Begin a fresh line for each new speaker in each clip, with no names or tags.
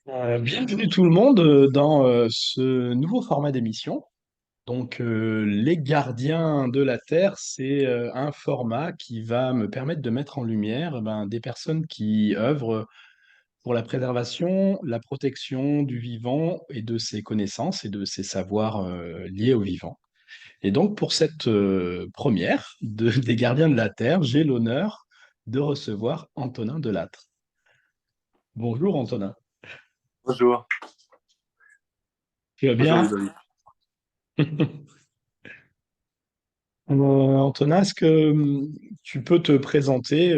Bienvenue tout le monde dans ce nouveau format d'émission. Les gardiens de la Terre, c'est un format qui va me permettre de mettre en lumière des personnes qui œuvrent pour la préservation, la protection du vivant et de ses connaissances et de ses savoirs liés au vivant. Et donc, pour cette première des gardiens de la Terre, j'ai l'honneur de recevoir Antonin Delattre. Bonjour Antonin.
Bonjour,
Tu vas
bonjour
bien?
Ludovic.
Antonin, est-ce que tu peux te présenter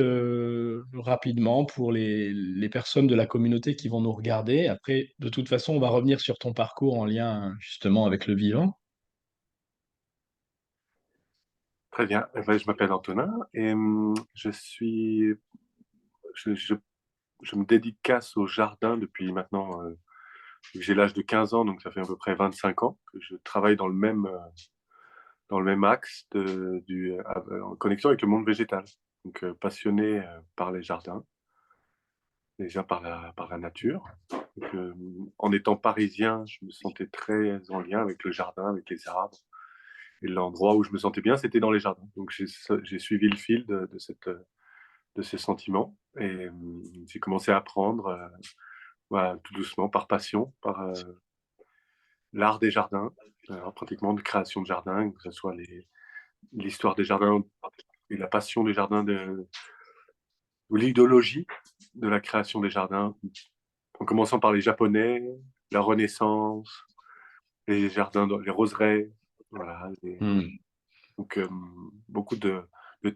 rapidement pour les personnes de la communauté qui vont nous regarder? Après, de toute façon, on va revenir sur ton parcours en lien justement avec le vivant.
Très bien. Eh ben, je m'appelle Antonin et je, je- je me dédicace au jardin depuis maintenant, j'ai l'âge de 15 ans, donc ça fait à peu près 25 ans que je travaille dans le même axe en connexion avec le monde végétal. Donc passionné par les jardins, déjà par la nature. Donc, en étant parisien, je me sentais très en lien avec le jardin, avec les arbres. Et l'endroit où je me sentais bien, c'était dans les jardins. Donc j'ai suivi le fil de ces sentiments et j'ai commencé à apprendre voilà, tout doucement, par passion, par l'art des jardins, pratiquement de création de jardins, que ce soit l'histoire des jardins et la passion des jardins, ou l'idéologie de la création des jardins, en commençant par les Japonais, la Renaissance, les jardins, les roseraies, voilà,
Hmm.
donc beaucoup de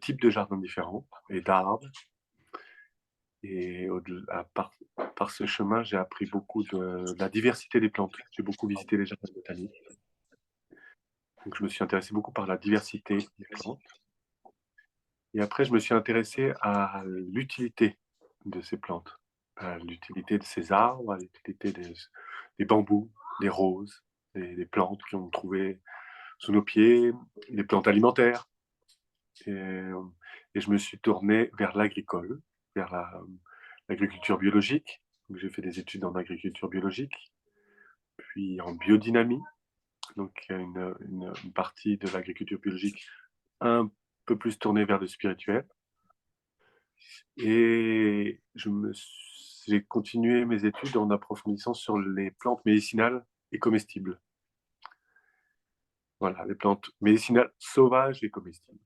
types de jardins différents et d'arbres. Et par ce chemin, j'ai appris beaucoup de la diversité des plantes. J'ai beaucoup visité les jardins botaniques. Donc, je me suis intéressé beaucoup par la diversité des plantes. Et après, je me suis intéressé à l'utilité de ces plantes, à l'utilité de ces arbres, à l'utilité des bambous, des roses, des plantes qui ont trouvé sous nos pieds, des plantes alimentaires. Et, et je me suis tourné vers l'agricole, vers l'agriculture biologique. Donc, j'ai fait des études en agriculture biologique, puis en biodynamie. Donc, il y a une partie de l'agriculture biologique un peu plus tournée vers le spirituel. Et j'ai continué mes études en approfondissant sur les plantes médicinales et comestibles. Voilà, les plantes médicinales sauvages et comestibles.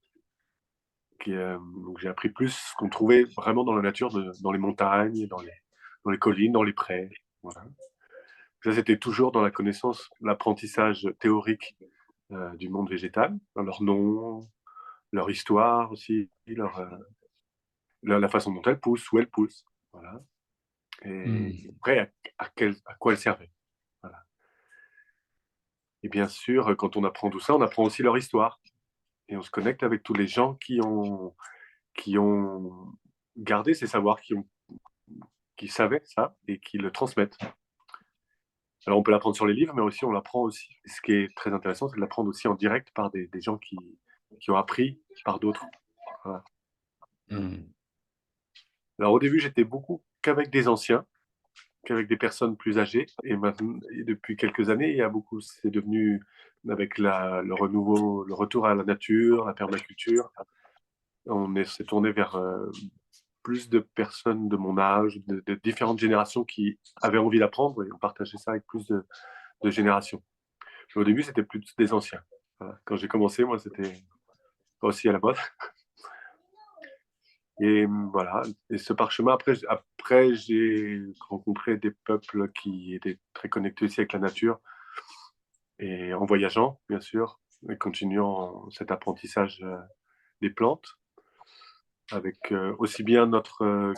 Donc j'ai appris plus ce qu'on trouvait vraiment dans la nature, dans les montagnes, dans les collines, dans les prés. Voilà. Ça, c'était toujours dans la connaissance, l'apprentissage théorique du monde végétal, dans leur nom, leur histoire aussi, la façon dont elles poussent, où elles poussent. Voilà. Et
Hmm.
après, à quoi elles servaient. Voilà. Et bien sûr, quand on apprend tout ça, on apprend aussi leur histoire. Et on se connecte avec tous les gens qui ont gardé ces savoirs, qui savaient ça et qui le transmettent. Alors, on peut l'apprendre sur les livres, mais aussi on l'apprend aussi. Et ce qui est très intéressant, c'est de l'apprendre aussi en direct par des gens qui ont appris par d'autres. Voilà.
Hmm.
Alors, au début, j'étais beaucoup qu'avec des anciens, qu'avec des personnes plus âgées. Et maintenant, et depuis quelques années, il y a beaucoup, c'est devenu avec le renouveau, le retour à la nature, la permaculture. S'est tourné vers plus de personnes de mon âge, de différentes générations qui avaient envie d'apprendre et on partageait ça avec plus de générations. Mais au début, c'était plus des anciens. Voilà. Quand j'ai commencé, moi, c'était pas aussi à la mode. Et voilà. Et ce parchemin, après j'ai rencontré des peuples qui étaient très connectés aussi avec la nature et en voyageant, bien sûr, et continuant cet apprentissage des plantes, avec aussi bien notre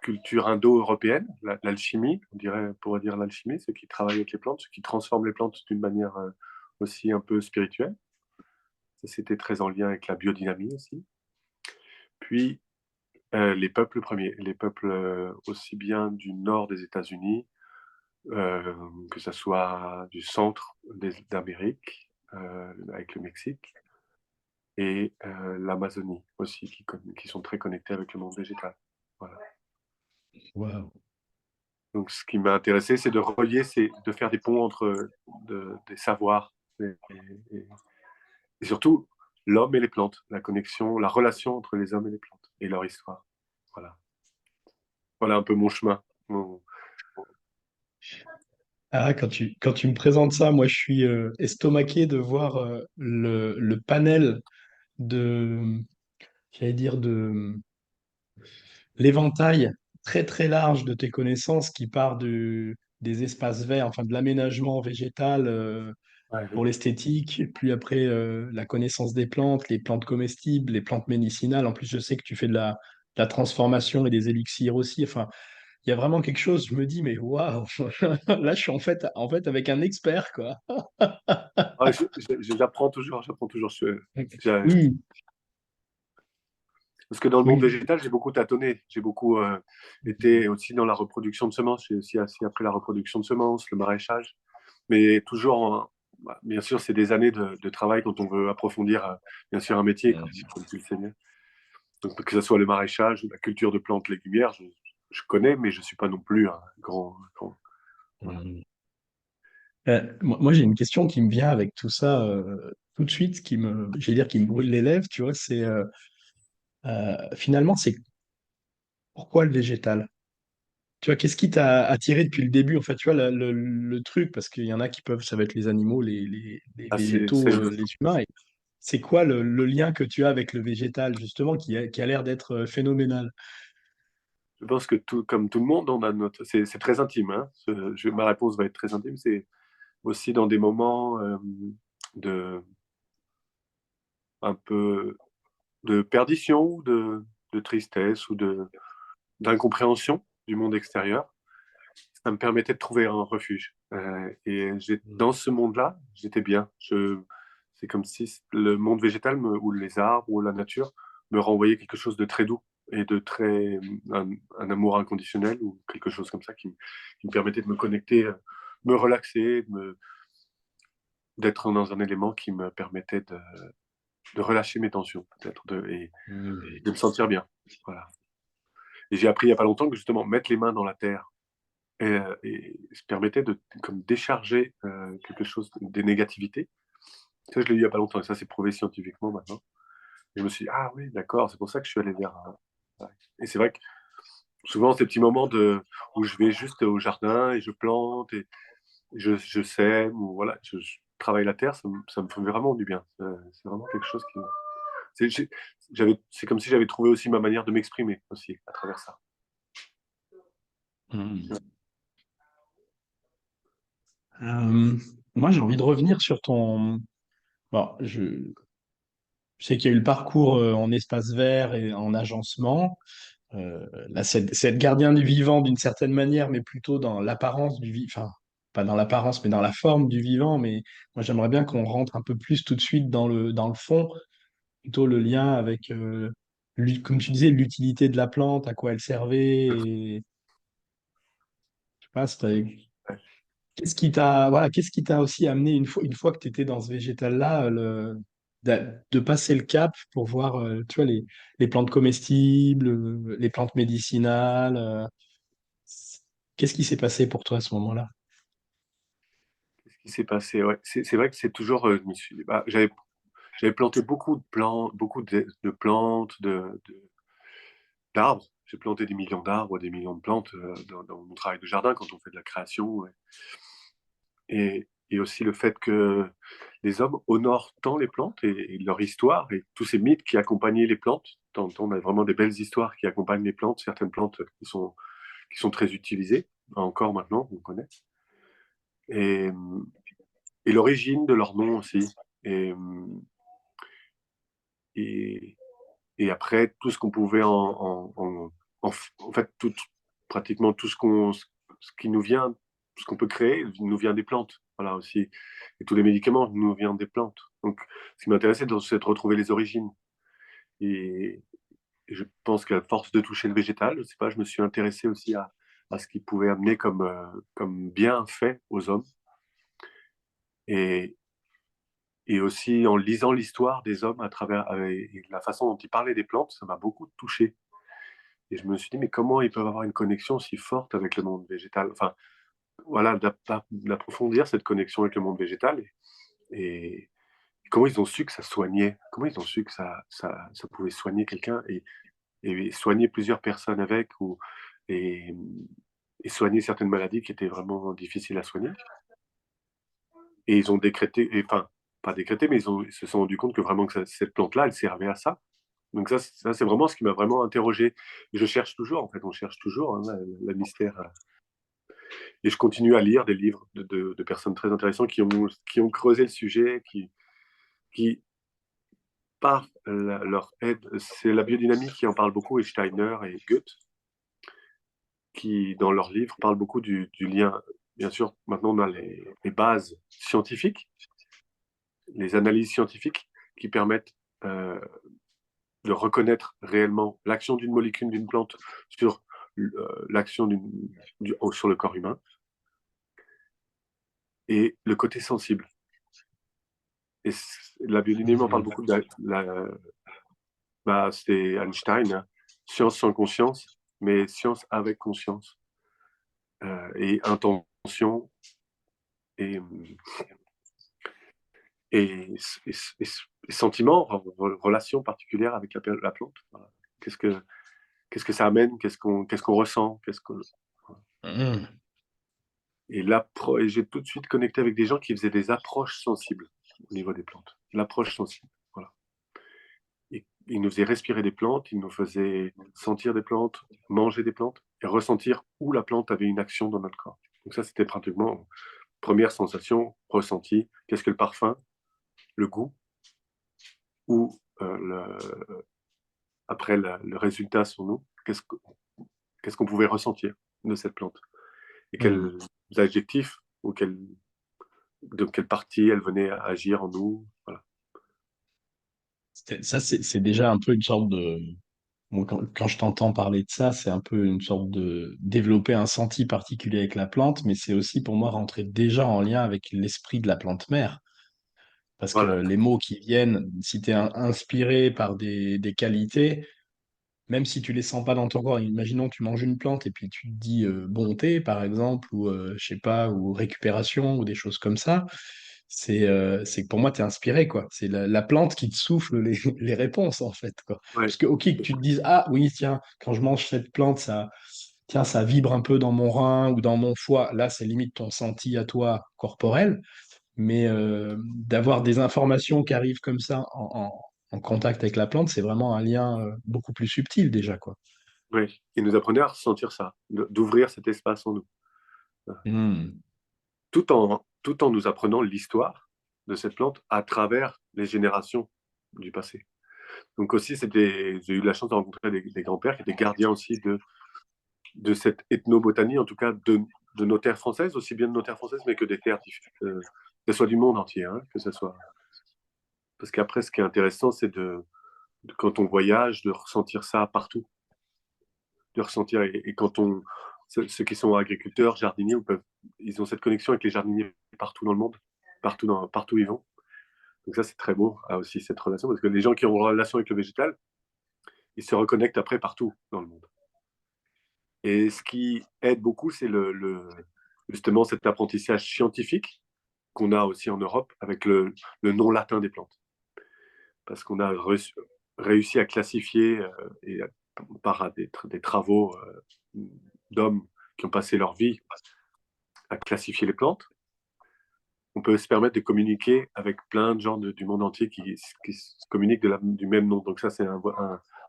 culture indo-européenne, l'alchimie, on pourrait dire l'alchimie, ceux qui travaillent avec les plantes, ceux qui transforment les plantes d'une manière aussi un peu spirituelle. Ça, c'était très en lien avec la biodynamie aussi. Puis les peuples premiers, les peuples aussi bien du nord des États-Unis, que ce soit du centre d'Amérique, avec le Mexique, et l'Amazonie aussi, qui sont très connectés avec le monde végétal. Voilà.
Wow.
Donc, ce qui m'a intéressé, c'est de relier, de faire des ponts entre des savoirs et, et surtout l'homme et les plantes, la connexion, la relation entre les hommes et les plantes et leur histoire. Voilà, voilà un peu mon chemin.
Ah, quand tu me présentes ça, moi, je suis estomaqué de voir le panel de, j'allais dire, de l'éventail très très large de tes connaissances qui part des espaces verts, enfin de l'aménagement végétal
Ouais.
pour l'esthétique, puis après la connaissance des plantes, les plantes comestibles, les plantes médicinales. En plus, je sais que tu fais de la transformation et des élixirs aussi. Enfin, il y a vraiment quelque chose, je me dis, mais waouh, là, je suis en fait avec un expert, quoi.
Ah, j'apprends toujours, j'apprends toujours.
Oui.
Parce que dans le monde
Oui.
végétal, j'ai beaucoup tâtonné. J'ai beaucoup été aussi dans la reproduction de semences. J'ai aussi assez appris la reproduction de semences, le maraîchage. Mais toujours, bah, bien sûr, c'est des années de travail quand on veut approfondir, bien sûr, un métier, comme tu le sais bien. Donc, que ce soit le maraîchage ou la culture de plantes légumières, je connais, mais je ne suis pas non plus un grand. Voilà.
Moi, j'ai une question qui me vient avec tout ça tout de suite, j'allais dire, qui me brûle les lèvres, tu vois, c'est finalement, c'est pourquoi le végétal? Tu vois, qu'est-ce qui t'a attiré depuis le début? En fait, tu vois, le truc, parce qu'il y en a qui peuvent, ça va être les animaux, les
Ah,
végétaux, les humains. Et c'est quoi le lien que tu as avec le végétal, justement, qui a l'air d'être phénoménal?
je pense que comme tout le monde, on a notre. C'est très intime. Hein. Ma réponse va être très intime. C'est aussi dans des moments de un peu de perdition, de tristesse ou d'incompréhension du monde extérieur. Ça me permettait de trouver un refuge. Et dans ce monde-là, j'étais bien. C'est comme si le monde végétal ou les arbres ou la nature me renvoyait quelque chose de très doux et de très un amour inconditionnel ou quelque chose comme ça qui me permettait de me connecter, me relaxer, d'être dans un élément qui me permettait de relâcher mes tensions peut-être et de me sentir bien. Voilà. Et j'ai appris il n'y a pas longtemps que justement mettre les mains dans la terre et se permettait de comme décharger quelque chose des négativités. Ça, je l'ai eu il n'y a pas longtemps et ça, c'est prouvé scientifiquement maintenant. Et je me suis dit, ah oui, d'accord, c'est pour ça que je suis allé vers. Ouais. Et c'est vrai que souvent, ces petits moments où je vais juste au jardin et je plante et je sème ou voilà, je travaille la terre, ça me fait vraiment du bien. C'est vraiment quelque chose qui. C'est comme si j'avais trouvé aussi ma manière de m'exprimer aussi à travers ça.
Hmm. Euh, Moi, j'ai envie de revenir sur ton. Bon, je sais qu'il y a eu le parcours en espace vert et en agencement. Là, c'est être gardien du vivant d'une certaine manière, mais plutôt dans l'apparence du vivant. Enfin, pas dans l'apparence, mais dans la forme du vivant. Mais moi, j'aimerais bien qu'on rentre un peu plus tout de suite dans le fond, plutôt le lien avec, comme tu disais, l'utilité de la plante, à quoi elle servait. Et, je sais pas, qu'est-ce qui t'a aussi amené, une fois que tu étais dans ce végétal-là, de passer le cap pour voir, tu vois, les plantes comestibles, les plantes médicinales. Qu'est-ce qui s'est passé pour toi à ce moment-là?
Ce qui s'est passé, ouais. C'est vrai que c'est toujours. J'avais planté beaucoup de plantes, de plantes, d'arbres. J'ai planté des millions d'arbres, des millions de plantes dans mon travail de jardin quand on fait de la création. Ouais. Et aussi le fait que les hommes honorent tant les plantes et leur histoire et tous ces mythes qui accompagnaient les plantes. On a vraiment des belles histoires qui accompagnent les plantes, certaines plantes qui sont très utilisées, encore maintenant, on connaît. Et, et l'origine de leur nom aussi. Et, et, et après, tout ce qu'on pouvait en fait, pratiquement tout ce qui nous vient, ce qu'on peut créer, nous vient des plantes. Voilà aussi. Et tous les médicaments nous viennent des plantes. Donc, ce qui m'intéressait, c'est de retrouver les origines. Et, et je pense qu'à force de toucher le végétal, je sais pas, je me suis intéressé aussi à ce qui pouvait amener comme bienfait aux hommes. Et, et aussi en lisant l'histoire des hommes à travers la façon dont ils parlaient des plantes, ça m'a beaucoup touché. Et je me suis dit, mais comment ils peuvent avoir une connexion si forte avec le monde végétal? Enfin, voilà, d'approfondir cette connexion avec le monde végétal et comment ils ont su que ça soignait, comment ils ont su que ça pouvait soigner quelqu'un et soigner plusieurs personnes avec et, et soigner certaines maladies qui étaient vraiment difficiles à soigner. Et ils ont décrété, enfin, pas décrété, mais ils se sont rendus compte que vraiment que cette plante-là, elle servait à ça. Donc ça c'est vraiment ce qui m'a vraiment interrogé. Et je cherche toujours, en fait, on cherche toujours hein, le mystère. Et je continue à lire des livres de personnes très intéressantes qui ont creusé le sujet, qui par leur aide, c'est la biodynamie qui en parle beaucoup, et Steiner et Goethe, qui dans leurs livres parlent beaucoup du lien. Bien sûr, maintenant on a les bases scientifiques, les analyses scientifiques qui permettent euh, de reconnaître réellement l'action d'une molécule d'une plante sur l'action sur le corps humain et le côté sensible. Et la biodynamie en parle
Mhm.
beaucoup. Bah, c'est Einstein, hein. Science sans conscience, mais science avec conscience et intention et, et, et, et, et sentiment, relation particulière avec la plante. Voilà. Qu'est-ce que qu'est-ce que ça amène, qu'est-ce qu'on ressent,
Mhm.
et j'ai tout de suite connecté avec des gens qui faisaient des approches sensibles au niveau des plantes. L'approche sensible, voilà. Et ils nous faisaient respirer des plantes, ils nous faisaient sentir des plantes, manger des plantes et ressentir où la plante avait une action dans notre corps. Donc ça, c'était pratiquement première sensation, ressenti. Qu'est-ce que le parfum, le goût ou après le résultat sur nous, qu'est-ce qu'on pouvait ressentir de cette plante et
Mhm.
quels adjectifs ou de quelle partie elle venait à agir en nous. Voilà.
Ça, c'est déjà un peu une sorte de... Bon, quand je t'entends parler de ça, c'est un peu une sorte de développer un senti particulier avec la plante, mais c'est aussi pour moi rentrer déjà en lien avec l'esprit de la plante mère. Parce que
Voilà.
les mots qui viennent, si tu es inspiré par des qualités, même si tu les sens pas dans ton corps, imaginons tu manges une plante et puis tu te dis bonté, par exemple, ou je sais pas, ou récupération, ou des choses comme ça, c'est que pour moi, tu es inspiré, quoi. C'est la plante qui te souffle les, les réponses, en fait, quoi.
Ouais,
Parce que, ok, que tu te dises, ah oui, tiens, quand je mange cette plante, tiens, ça vibre un peu dans mon rein ou dans mon foie. Là, c'est limite ton senti à toi corporel. Mais d'avoir des informations qui arrivent comme ça en contact avec la plante, c'est vraiment un lien beaucoup plus subtil déjà, quoi.
ouais. Il nous apprenait à ressentir ça, d'ouvrir cet espace en nous,
Hmm.
tout en nous apprenant l'histoire de cette plante à travers les générations du passé. Donc aussi, j'ai eu la chance de rencontrer des grands-pères qui étaient gardiens aussi de cette ethnobotanie, en tout cas de nos terres françaises, aussi bien de nos terres françaises, mais que des terres, que ce soit du monde entier, hein, que ce soit. Parce qu'après, ce qui est intéressant, c'est quand on voyage, de ressentir ça partout, de ressentir, et quand ceux qui sont agriculteurs, jardiniers, ils ont cette connexion avec les jardiniers partout dans le monde, partout où ils vont. Donc ça, c'est très beau, aussi, cette relation, parce que les gens qui ont une relation avec le végétal, ils se reconnectent après partout dans le monde. Et ce qui aide beaucoup, c'est justement cet apprentissage scientifique qu'on a aussi en Europe avec le nom latin des plantes. Parce qu'on a réussi à classifier, par des travaux d'hommes qui ont passé leur vie à classifier les plantes, on peut se permettre de communiquer avec plein de gens du monde entier qui se communiquent du même nom. Donc ça, c'est un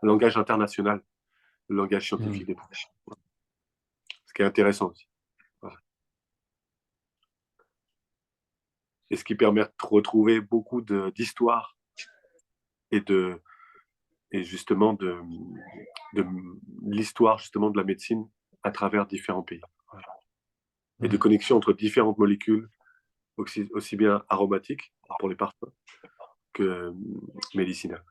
langage international, le langage
Hmm.
scientifique des plantes. Ce qui est intéressant aussi. Voilà. Et ce qui permet de retrouver beaucoup d'histoires et et justement de l'histoire justement de la médecine à travers différents pays. Voilà. Et de
Hmm.
connexion entre différentes molécules, aussi bien aromatiques pour les parfums que médicinales.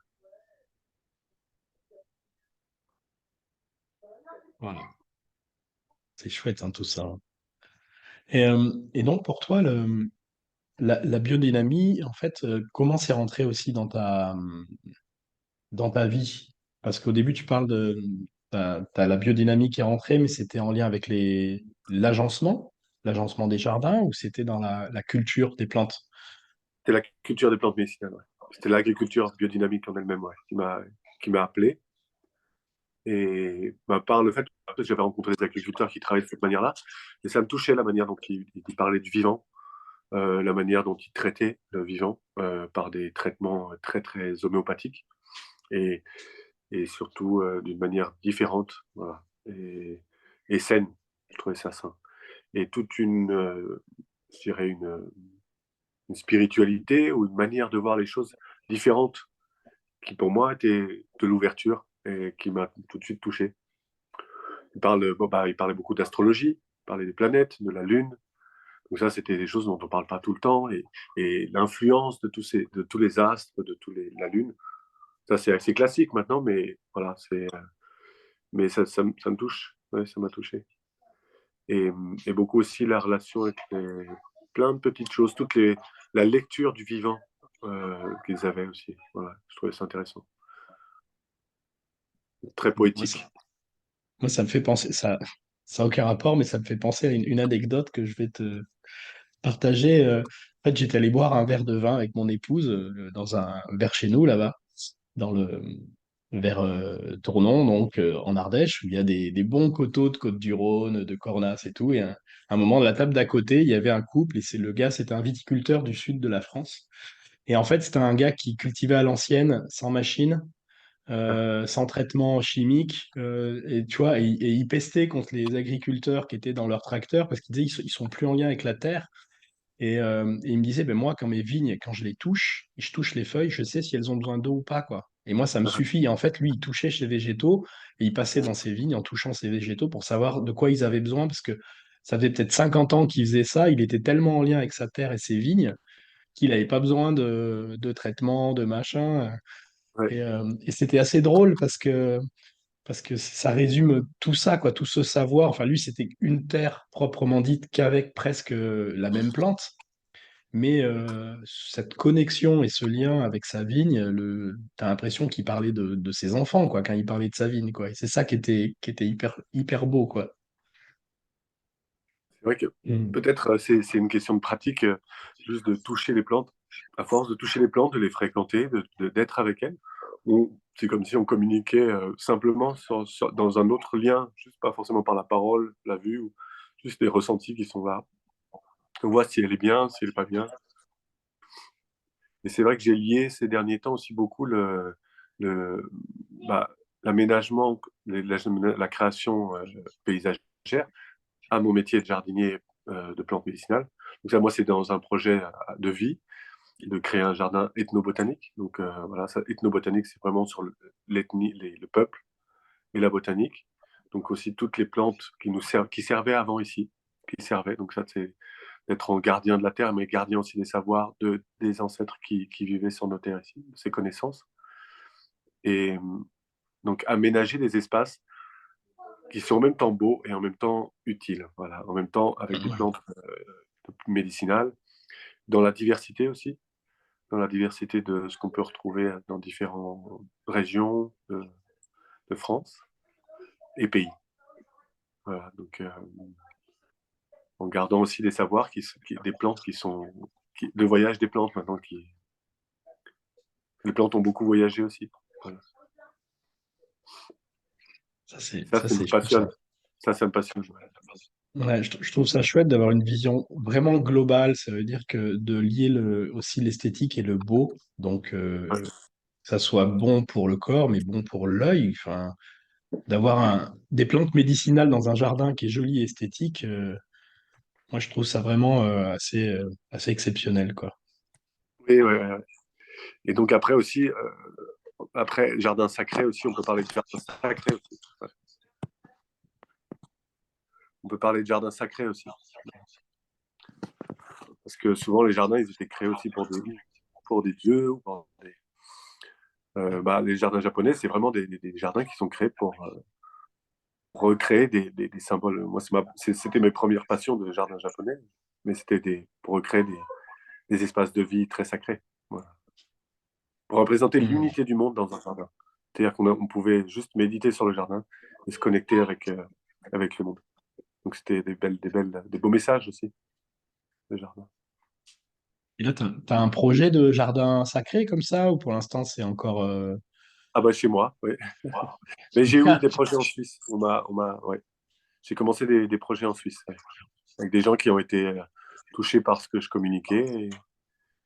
Voilà. C'est chouette, hein, tout ça. Et donc, pour toi, la biodynamie, en fait, comment c'est rentré aussi dans ta vie? Parce qu'au début, tu parles t'as la biodynamie qui est rentrée, mais c'était en lien avec l'agencement des jardins, ou c'était dans la culture des plantes?
C'était la culture des plantes médicinales, ouais. C'était l'agriculture biodynamique en elle-même, ouais, qui m'a appelé. Et bah, par le fait que j'avais rencontré des agriculteurs qui travaillaient de cette manière-là, et ça me touchait la manière dont ils parlaient du vivant, la manière dont ils traitaient le vivant par des traitements très très homéopathiques et, et surtout d'une manière différente, voilà, et saine. Je trouvais ça sain. Et toute je dirais une spiritualité ou une manière de voir les choses différentes qui pour moi était de l'ouverture et qui m'a tout de suite touché. Il parlait beaucoup d'astrologie, il parlait des planètes, de la Lune. Donc ça, c'était des choses dont on ne parle pas tout le temps. Et l'influence de tous les astres, la Lune, ça c'est assez classique maintenant, mais voilà, mais ça me touche. Ouais, ça m'a touché. Et, et beaucoup aussi la relation avec plein de petites choses, la lecture du vivant qu'ils avaient aussi. Voilà, je trouvais ça intéressant. Très
Moi, ça,
poétique.
moi, ça me fait penser, ça n'a aucun rapport, mais ça me fait penser à une anecdote que je vais te partager. En fait, j'étais allé boire un verre de vin avec mon épouse dans vers chez nous, là-bas, dans vers Tournon, donc en Ardèche, où il y a des bons coteaux de Côte-du-Rhône, de Cornas et tout. Et à un moment, de la table d'à côté, il y avait un couple, et le gars, c'était un viticulteur du sud de la France. Et en fait, c'était un gars qui cultivait à l'ancienne, sans machine, sans traitement chimique. Et tu vois, et il pestait contre les agriculteurs qui étaient dans leur tracteur parce qu'il disait ils sont plus en lien avec la terre. Et il me disait, ben moi, quand mes vignes, quand je les touche, je touche les feuilles, je sais si elles ont besoin d'eau ou pas, quoi. Et moi, ça me suffit. Et en fait, lui, il touchait chez végétaux et il passait dans ses vignes en touchant ses végétaux pour savoir de quoi ils avaient besoin parce que ça faisait peut-être 50 ans qu'il faisait ça. Il était tellement en lien avec sa terre et ses vignes qu'il n'avait pas besoin de traitement, de machin.
Ouais.
Et c'était assez drôle parce que ça résume tout ça, quoi, tout ce savoir. Enfin, lui, c'était une terre proprement dite qu'avec presque la même plante. Mais cette connexion et ce lien avec sa vigne, t'as l'impression qu'il parlait de ses enfants, quoi, quand il parlait de sa vigne, quoi. Et c'est ça qui était hyper, hyper beau, quoi.
C'est vrai que
Mm.
peut-être c'est une question de pratique, juste de toucher les plantes. À force de toucher les plantes, de les fréquenter, d'être avec elles, c'est comme si on communiquait simplement dans un autre lien, juste pas forcément par la parole, la vue, ou juste les ressentis qui sont là. On voit si elle est bien, si elle est pas bien. Et c'est vrai que j'ai lié ces derniers temps aussi beaucoup le, bah, l'aménagement, la création paysagère à mon métier de jardinier de plantes médicinales. Donc ça, moi, c'est dans un projet de vie de créer un jardin ethnobotanique. Donc voilà, ça, ethnobotanique, c'est vraiment sur l'ethnie, le peuple et la botanique. Donc aussi toutes les plantes qui servaient avant ici, qui servaient. Donc ça, c'est d'être en gardien de la terre, mais gardien aussi des savoirs des ancêtres qui vivaient sur nos terres ici, ces connaissances. Et donc aménager des espaces qui sont en même temps beaux et en même temps utiles. Voilà, en même temps avec des
Ouais.
plantes médicinales, dans la diversité aussi, dans la diversité de ce qu'on peut retrouver dans différentes régions de France et pays. Voilà, donc en gardant aussi des savoirs, des plantes de voyage des plantes maintenant, les plantes ont beaucoup voyagé aussi. Voilà.
Ça, c'est,
Ça,
ça,
ça me
c'est, je trouve ça.
passionne. Ça me passionne.
Ouais, je trouve ça chouette d'avoir une vision vraiment globale. Ça veut dire que de lier aussi l'esthétique et le beau. Donc,
Ouais.
que ça soit bon pour le corps, mais bon pour l'œil. Enfin, d'avoir des plantes médicinales dans un jardin qui est joli et esthétique. Moi, je trouve ça vraiment assez exceptionnel, quoi.
Oui, ouais, ouais, ouais. Et donc après aussi, après jardin sacré aussi, on peut parler de jardin sacré aussi. Ouais. On peut parler de jardin sacré aussi. Parce que souvent, les jardins, ils étaient créés aussi pour des dieux. Les jardins japonais, c'est vraiment des jardins qui sont créés pour recréer des symboles. Moi, c'était mes premières passions de jardin japonais, mais c'était pour recréer des espaces de vie très sacrés. Voilà. Pour représenter
Mhm.
l'unité du monde dans un jardin. C'est-à-dire qu'on pouvait juste méditer sur le jardin et se connecter avec le monde. Donc c'était des beaux messages aussi, le jardin.
Et là, t'as un projet de jardin sacré comme ça, ou pour l'instant, c'est encore...
Ah bah chez moi, oui. Mais j'ai eu des projets en Suisse. Ouais. J'ai commencé des projets en Suisse, ouais, avec des gens qui ont été touchés par ce que je communiquais et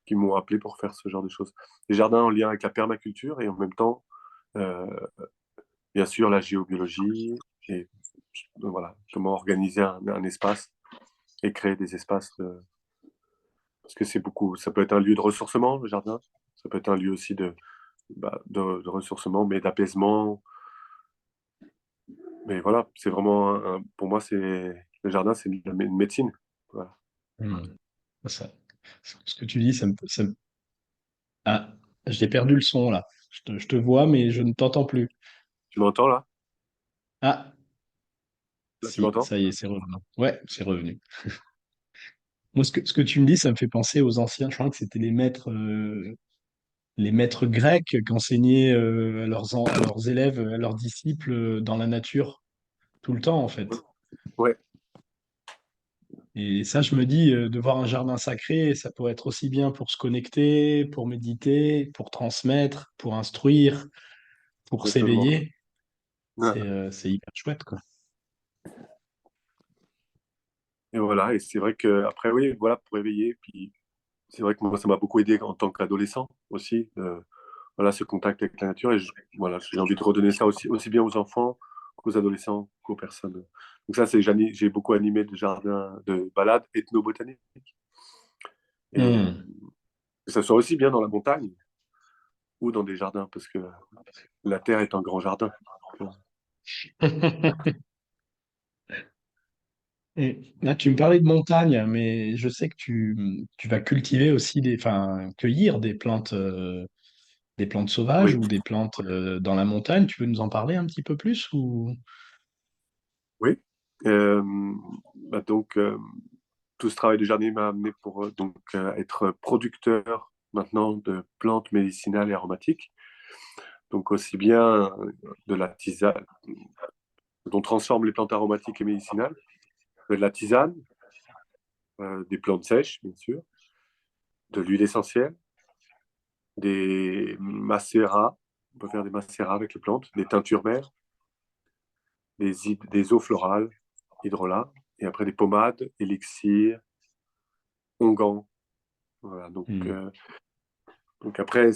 qui m'ont appelé pour faire ce genre de choses. Des jardins en lien avec la permaculture et en même temps, euh, bien sûr, la géobiologie et voilà, comment organiser un espace et créer des espaces. Parce que c'est beaucoup, ça peut être un lieu de ressourcement, le jardin. Ça peut être un lieu aussi de ressourcement, mais d'apaisement. Mais voilà, c'est vraiment, pour moi, le jardin, c'est une médecine. Voilà.
Hmm. Ça, ce que tu dis, Ah, j'ai perdu le son là. Je te vois, mais je ne t'entends plus.
Tu m'entends là?
Ah,
Là, tu
si,
m'entends?
ça y est, c'est revenu. Ouais, c'est revenu. Moi, ce que tu me dis, ça me fait penser aux anciens. Je crois que c'était les maîtres grecs qui enseignaient à leurs élèves, à leurs disciples dans la nature, tout le temps, en fait.
Ouais,
Et ça, je me dis, de voir un jardin sacré, ça pourrait être aussi bien pour se connecter, pour méditer, pour transmettre, pour instruire, pour
exactement.
s'éveiller.
Ouais.
C'est hyper chouette, quoi.
Et voilà, et c'est vrai que après, oui, voilà, pour éveiller. Puis c'est vrai que moi, ça m'a beaucoup aidé en tant qu'adolescent aussi, voilà, ce contact avec la nature. Et voilà, j'ai envie de redonner ça aussi bien aux enfants qu'aux adolescents, qu'aux personnes. Donc ça, j'ai beaucoup animé de jardins, de balades ethnobotaniques. Et
Hmm.
que ça soit aussi bien dans la montagne ou dans des jardins, parce que la Terre est un grand jardin.
Et là, tu me parlais de montagne, mais je sais que tu vas cultiver aussi enfin, cueillir des plantes sauvages
Oui,
ou des plantes dans la montagne. Tu veux nous en parler un petit peu plus ou...
oui. Euh, donc, tout ce travail de jardinier m'a amené pour être producteur maintenant de plantes médicinales et aromatiques. Donc, aussi bien de la tisane, on transforme les plantes aromatiques et médicinales, de la tisane, des plantes sèches, bien sûr, de l'huile essentielle, des macérats, on peut faire des macérats avec les plantes, des teintures mères, des eaux florales, hydrolats, et après des pommades, élixirs, onguents. Voilà,
Hmm.
donc après,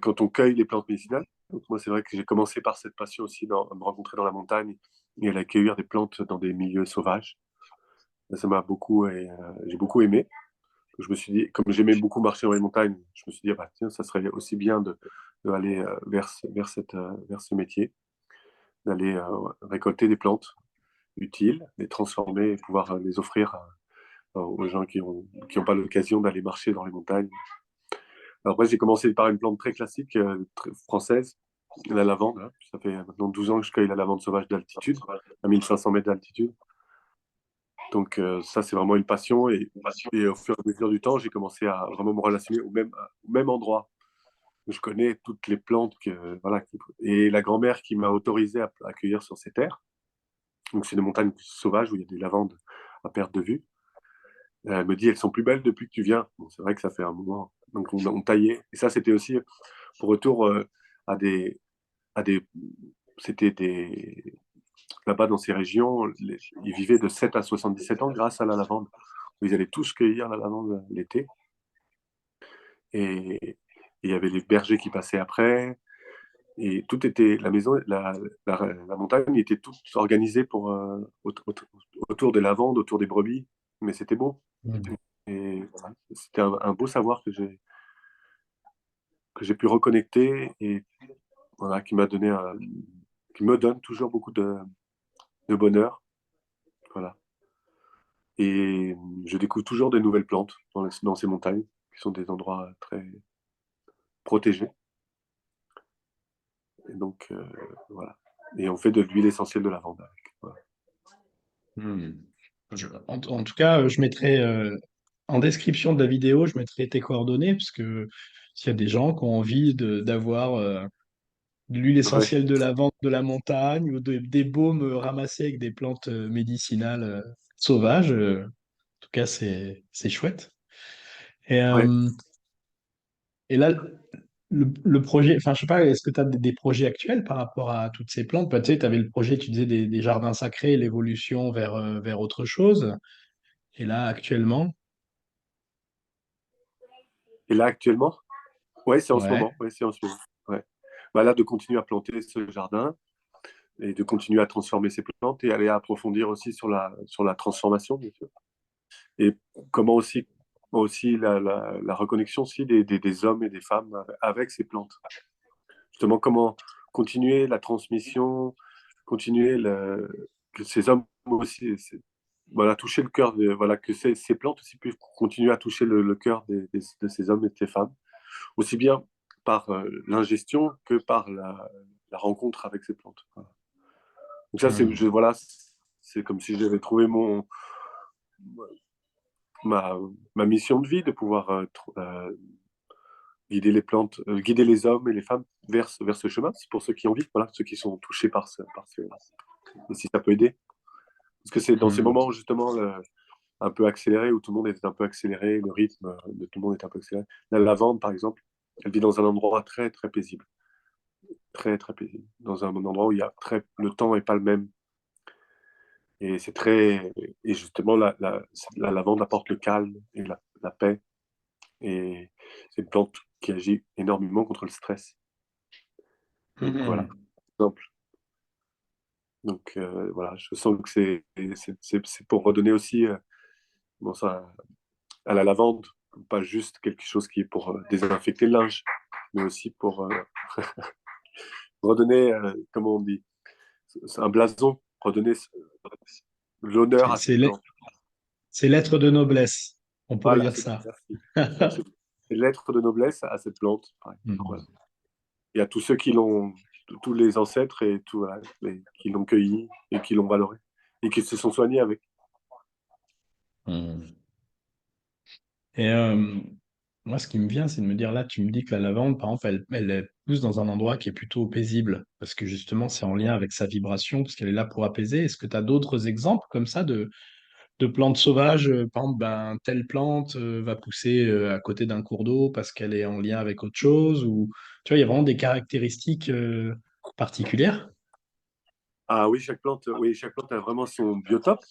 quand on cueille les plantes médicinales, donc moi c'est vrai que j'ai commencé par cette passion aussi à me rencontrer dans la montagne et à accueillir des plantes dans des milieux sauvages. Ça m'a beaucoup, et j'ai beaucoup aimé. Je me suis dit, comme j'aimais beaucoup marcher dans les montagnes, je me suis dit, ah bah, tiens, ça serait aussi bien d'aller vers ce métier, d'aller récolter des plantes utiles, les transformer et pouvoir les offrir aux gens qui ont pas l'occasion d'aller marcher dans les montagnes. Alors après, j'ai commencé par une plante très classique, française, la lavande. Hein. Ça fait maintenant 12 ans que je cueille la lavande sauvage d'altitude, à 1500 mètres d'altitude. Donc ça, c'est vraiment une passion. Et au fur et à mesure du temps, j'ai commencé à vraiment me relationner au même endroit. Je connais toutes les plantes voilà, et la grand-mère qui m'a autorisé à cueillir sur ces terres. Donc c'est des montagnes sauvages où il y a des lavandes à perte de vue. Elle me dit, elles sont plus belles depuis que tu viens. Bon, c'est vrai que ça fait un moment. Donc on taillait. Et ça, c'était aussi pour retour à des, à des, c'était des, là-bas dans ces régions, ils vivaient de 7 à 77 ans grâce à la lavande. Ils allaient tous cueillir la lavande l'été. Et il y avait les bergers qui passaient après. Et tout était, la maison, la montagne était toute organisée autour des lavandes, autour des brebis. Mais c'était beau.
Hmm.
Et voilà, c'était un beau savoir que j'ai pu reconnecter et voilà, qui me donne toujours beaucoup de bonheur. Voilà. Et je découvre toujours de nouvelles plantes dans ces montagnes, qui sont des endroits très protégés. Et donc, voilà. Et on fait de l'huile essentielle de lavande avec. Voilà.
Hmm. En tout cas, je mettrai en description de la vidéo, je mettrai tes coordonnées parce que s'il y a des gens qui ont envie d'avoir de l'huile
Ouais,
essentielle de lavande de la montagne ou des baumes ramassés avec des plantes médicinales sauvages. En tout cas, c'est chouette. Et,
ouais.
euh, et là, le projet, enfin, je sais pas, est-ce que tu as des projets actuels par rapport à toutes ces plantes? Bah, tu sais, tu avais le projet, tu disais des jardins sacrés, l'évolution vers autre chose. Et là, actuellement,
Et là, actuellement, ouais, c'est en ce
ouais.
moment. Ouais, c'est en ce moment. Ouais. Bah là, de continuer à planter ce jardin et de continuer à transformer ces plantes et aller approfondir aussi sur la transformation, bien sûr. Et comment aussi, aussi la reconnexion aussi des hommes et des femmes avec ces plantes. Justement, comment continuer la transmission, continuer que ces hommes aussi, voilà, toucher le cœur, voilà, que ces plantes aussi puissent continuer à toucher le cœur de ces hommes et de ces femmes, aussi bien par l'ingestion que par la rencontre avec ces plantes. Voilà. Donc ça,
Hmm.
voilà, c'est comme si j'avais trouvé ma, ma mission de vie de pouvoir guider les plantes, guider les hommes et les femmes vers ce chemin. C'est pour ceux qui ont envie, voilà, ceux qui sont touchés par ce, et si ça peut aider. Parce que c'est dans ces
Hmm.
moments justement un peu accéléré, où tout le monde est un peu accéléré, le rythme de tout le monde est un peu accéléré. La lavande, par exemple, elle vit dans un endroit très très paisible, très très paisible, dans un endroit où il y a le temps est pas le même. Et c'est très et justement la lavande apporte le calme et la paix. Et c'est une plante qui agit énormément contre le stress. Donc voilà,
Hmm.
exemple. Donc voilà, je sens que c'est pour redonner aussi bon, ça, à la lavande, pas juste quelque chose qui est pour désinfecter le linge, mais aussi pour redonner, comment on dit, c'est un blason, redonner l'honneur
C'est
à
c'est
cette
l'être
plante.
c'est l'être de noblesse. On pourrait
Voilà,
dire ça.
merci. C'est l'être de noblesse à cette plante. Ouais, voilà.
Hmm.
Et à tous ceux qui l'ont, tous les ancêtres et tout, voilà, qui l'ont cueilli et qui l'ont valoré et qui se sont soignés avec.
Hmm. Et moi, ce qui me vient, c'est de me dire, là, tu me dis que la lavande, par exemple, elle pousse dans un endroit qui est plutôt paisible, parce que justement, c'est en lien avec sa vibration, parce qu'elle est là pour apaiser. Est-ce que tu as d'autres exemples comme ça de plantes sauvages? Par exemple, ben, telle plante va pousser à côté d'un cours d'eau parce qu'elle est en lien avec autre chose, ou tu vois, il y a vraiment des caractéristiques particulières.
Ah oui, chaque plante a vraiment son biotope.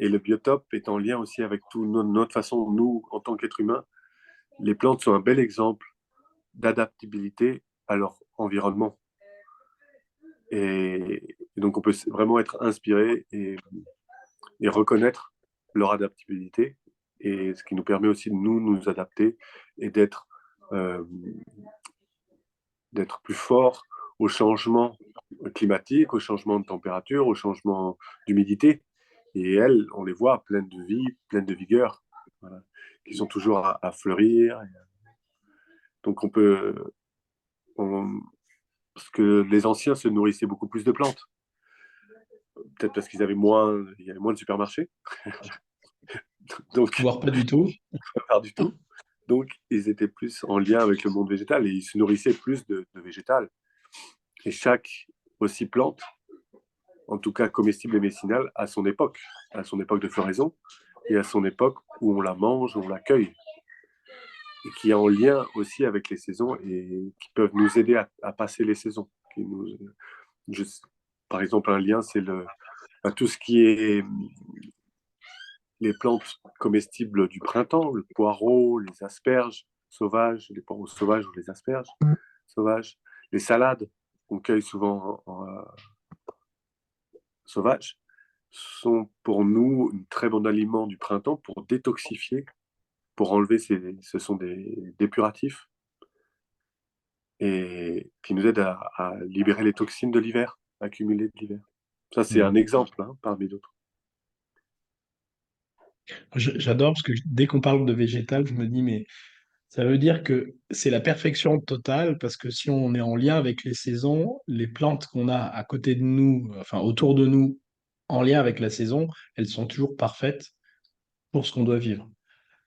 Et le biotope est en lien aussi avec toute notre façon, nous, en tant qu'êtres humains. Les plantes sont un bel exemple d'adaptabilité à leur environnement. Et donc, on peut vraiment être inspiré et reconnaître leur adaptabilité, et ce qui nous permet aussi de nous adapter et euh, d'être plus forts au changement climatique, au changement de température, au changement d'humidité. Et elles, on les voit pleines de vie, pleines de vigueur, voilà, qui sont toujours à fleurir. Donc on, parce que les anciens se nourrissaient beaucoup plus de plantes, peut-être parce il y avait moins de supermarchés, donc
Voire pas du tout.
pas du tout. Donc ils étaient plus en lien avec le monde végétal et ils se nourrissaient plus de végétal. Et chaque aussi plante, en tout cas comestible et médicinale, à son époque de floraison et à son époque où on la mange, où on la cueille, et qui est en lien aussi avec les saisons et qui peuvent nous aider à passer les saisons. Je, par exemple, un lien, c'est tout ce qui est les plantes comestibles du printemps, le poireau, les asperges sauvages, les poireaux sauvages ou les asperges sauvages, les salades qu'on cueille souvent sauvages, sont pour nous un très bon aliment du printemps pour détoxifier, pour enlever ce sont des dépuratifs et qui nous aident à libérer les toxines de l'hiver, accumulées de l'hiver. Ça, c'est un
Hmm.
exemple hein, parmi d'autres.
J'adore parce que dès qu'on parle de végétal, je me dis, mais ça veut dire que c'est la perfection totale parce que si on est en lien avec les saisons, les plantes qu'on a à côté de nous, enfin autour de nous, en lien avec la saison, elles sont toujours parfaites pour ce qu'on doit vivre.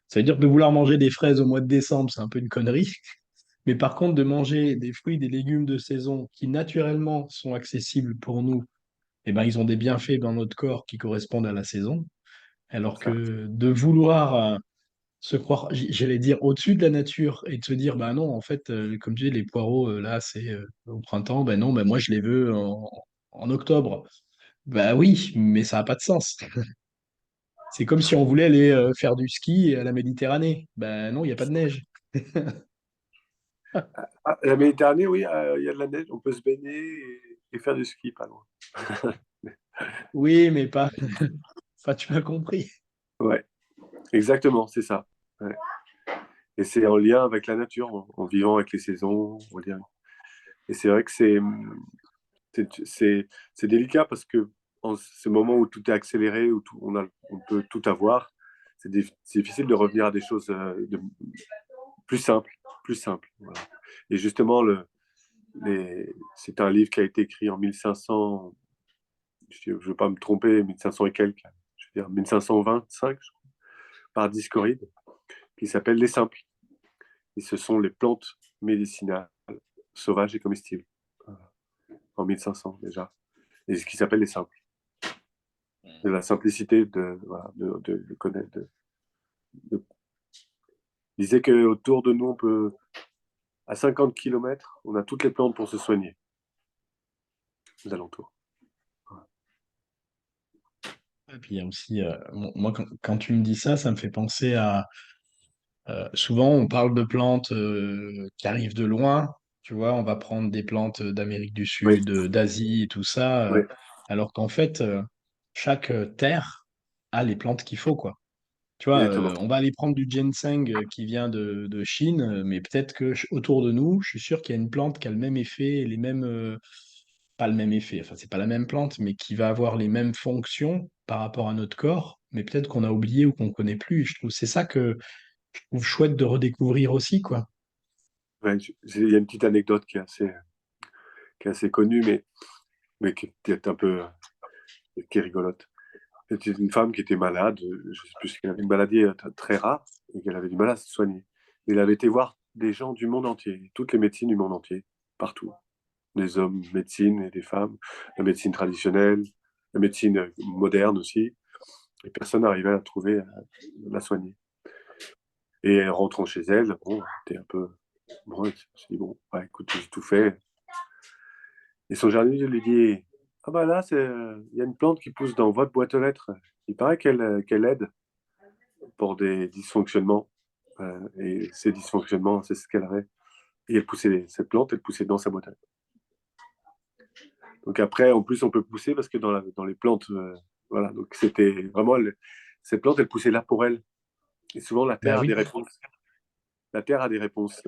Ça veut dire que de vouloir manger des fraises au mois de décembre, c'est un peu une connerie. Mais par contre, de manger des fruits, des légumes de saison qui naturellement sont accessibles pour nous, eh ben, ils ont des bienfaits dans notre corps qui correspondent à la saison. Alors
Ça.
que de vouloir se croire, j'allais dire, au-dessus de la nature et de se dire, bah non, en fait, comme tu dis, les poireaux, là, c'est au printemps, ben non, ben moi, je les veux en octobre. Bah oui, mais ça n'a pas de sens. C'est comme si on voulait aller faire du ski à la Méditerranée. Ben non, il n'y a pas de neige.
Ah, la Méditerranée, oui, il y a de la neige, on peut se baigner et faire du ski pas loin.
Oui, mais pas. Enfin, tu m'as compris.
Ouais, exactement, c'est ça. Ouais. Et c'est en lien avec la nature, en vivant avec les saisons. On va dire. Et c'est vrai que c'est délicat parce que en ce moment où tout est accéléré, où on peut tout avoir, c'est difficile de revenir à des choses plus simples, plus simples. Voilà. Et justement, c'est un livre qui a été écrit en 1500, je ne veux pas me tromper, 1500 et quelques, je veux dire 1525, je crois, par Discoride, qui s'appelle Les Simples. Et ce sont les plantes médicinales sauvages et comestibles. Voilà. En 1500 déjà. Et ce qui s'appelle Les Simples. De la simplicité voilà, de connaître. Il disait qu'autour de nous, à 50 kilomètres, on a toutes les plantes pour se soigner, aux alentours.
Et puis il y a aussi, moi, quand tu me dis ça, ça me fait penser à. Souvent, on parle de plantes qui arrivent de loin. Tu vois, on va prendre des plantes d'Amérique du
Oui,
Sud, d'Asie et tout ça,
oui,
alors qu'en fait, chaque terre a les plantes qu'il faut, quoi. Tu vois,
exactement.
on va aller prendre du ginseng qui vient de Chine, mais peut-être que autour de nous, je suis sûr qu'il y a une plante qui a le même effet, les mêmes, pas le même effet, enfin, c'est pas la même plante, mais qui va avoir les mêmes fonctions par rapport à notre corps, mais peut-être qu'on a oublié ou qu'on connaît plus. Je trouve c'est ça que je trouve chouette de redécouvrir aussi, quoi.
Ouais, il y a une petite anecdote qui est assez connue, mais qui est un peu qui est rigolote. C'était une femme qui était malade, je ne sais plus, qu'elle avait une maladie très rare et qu'elle avait du mal à se soigner. Mais elle avait été voir des gens du monde entier, toutes les médecines du monde entier, partout. Des hommes médecine et des femmes, la médecine traditionnelle, la médecine moderne aussi. Et personne n'arrivait à trouver, à la soigner. Et rentrant chez elle, bon, elle était un peu. Bon, elle s'est dit, bon, ouais, écoute, j'ai tout fait. Et son jardinier lui dit, ah bah là, il y a une plante qui pousse dans votre boîte aux lettres. Il paraît qu'elle aide pour des dysfonctionnements. Et ces dysfonctionnements, c'est ce qu'elle avait. Et cette plante, elle poussait dans sa boîte à lettres. Donc après, en plus, on peut pousser parce que dans les plantes, voilà, donc c'était vraiment, cette plante, elle poussait là pour elle. Et souvent, la
Ben
Terre a des
oui.
réponses. La Terre a des réponses.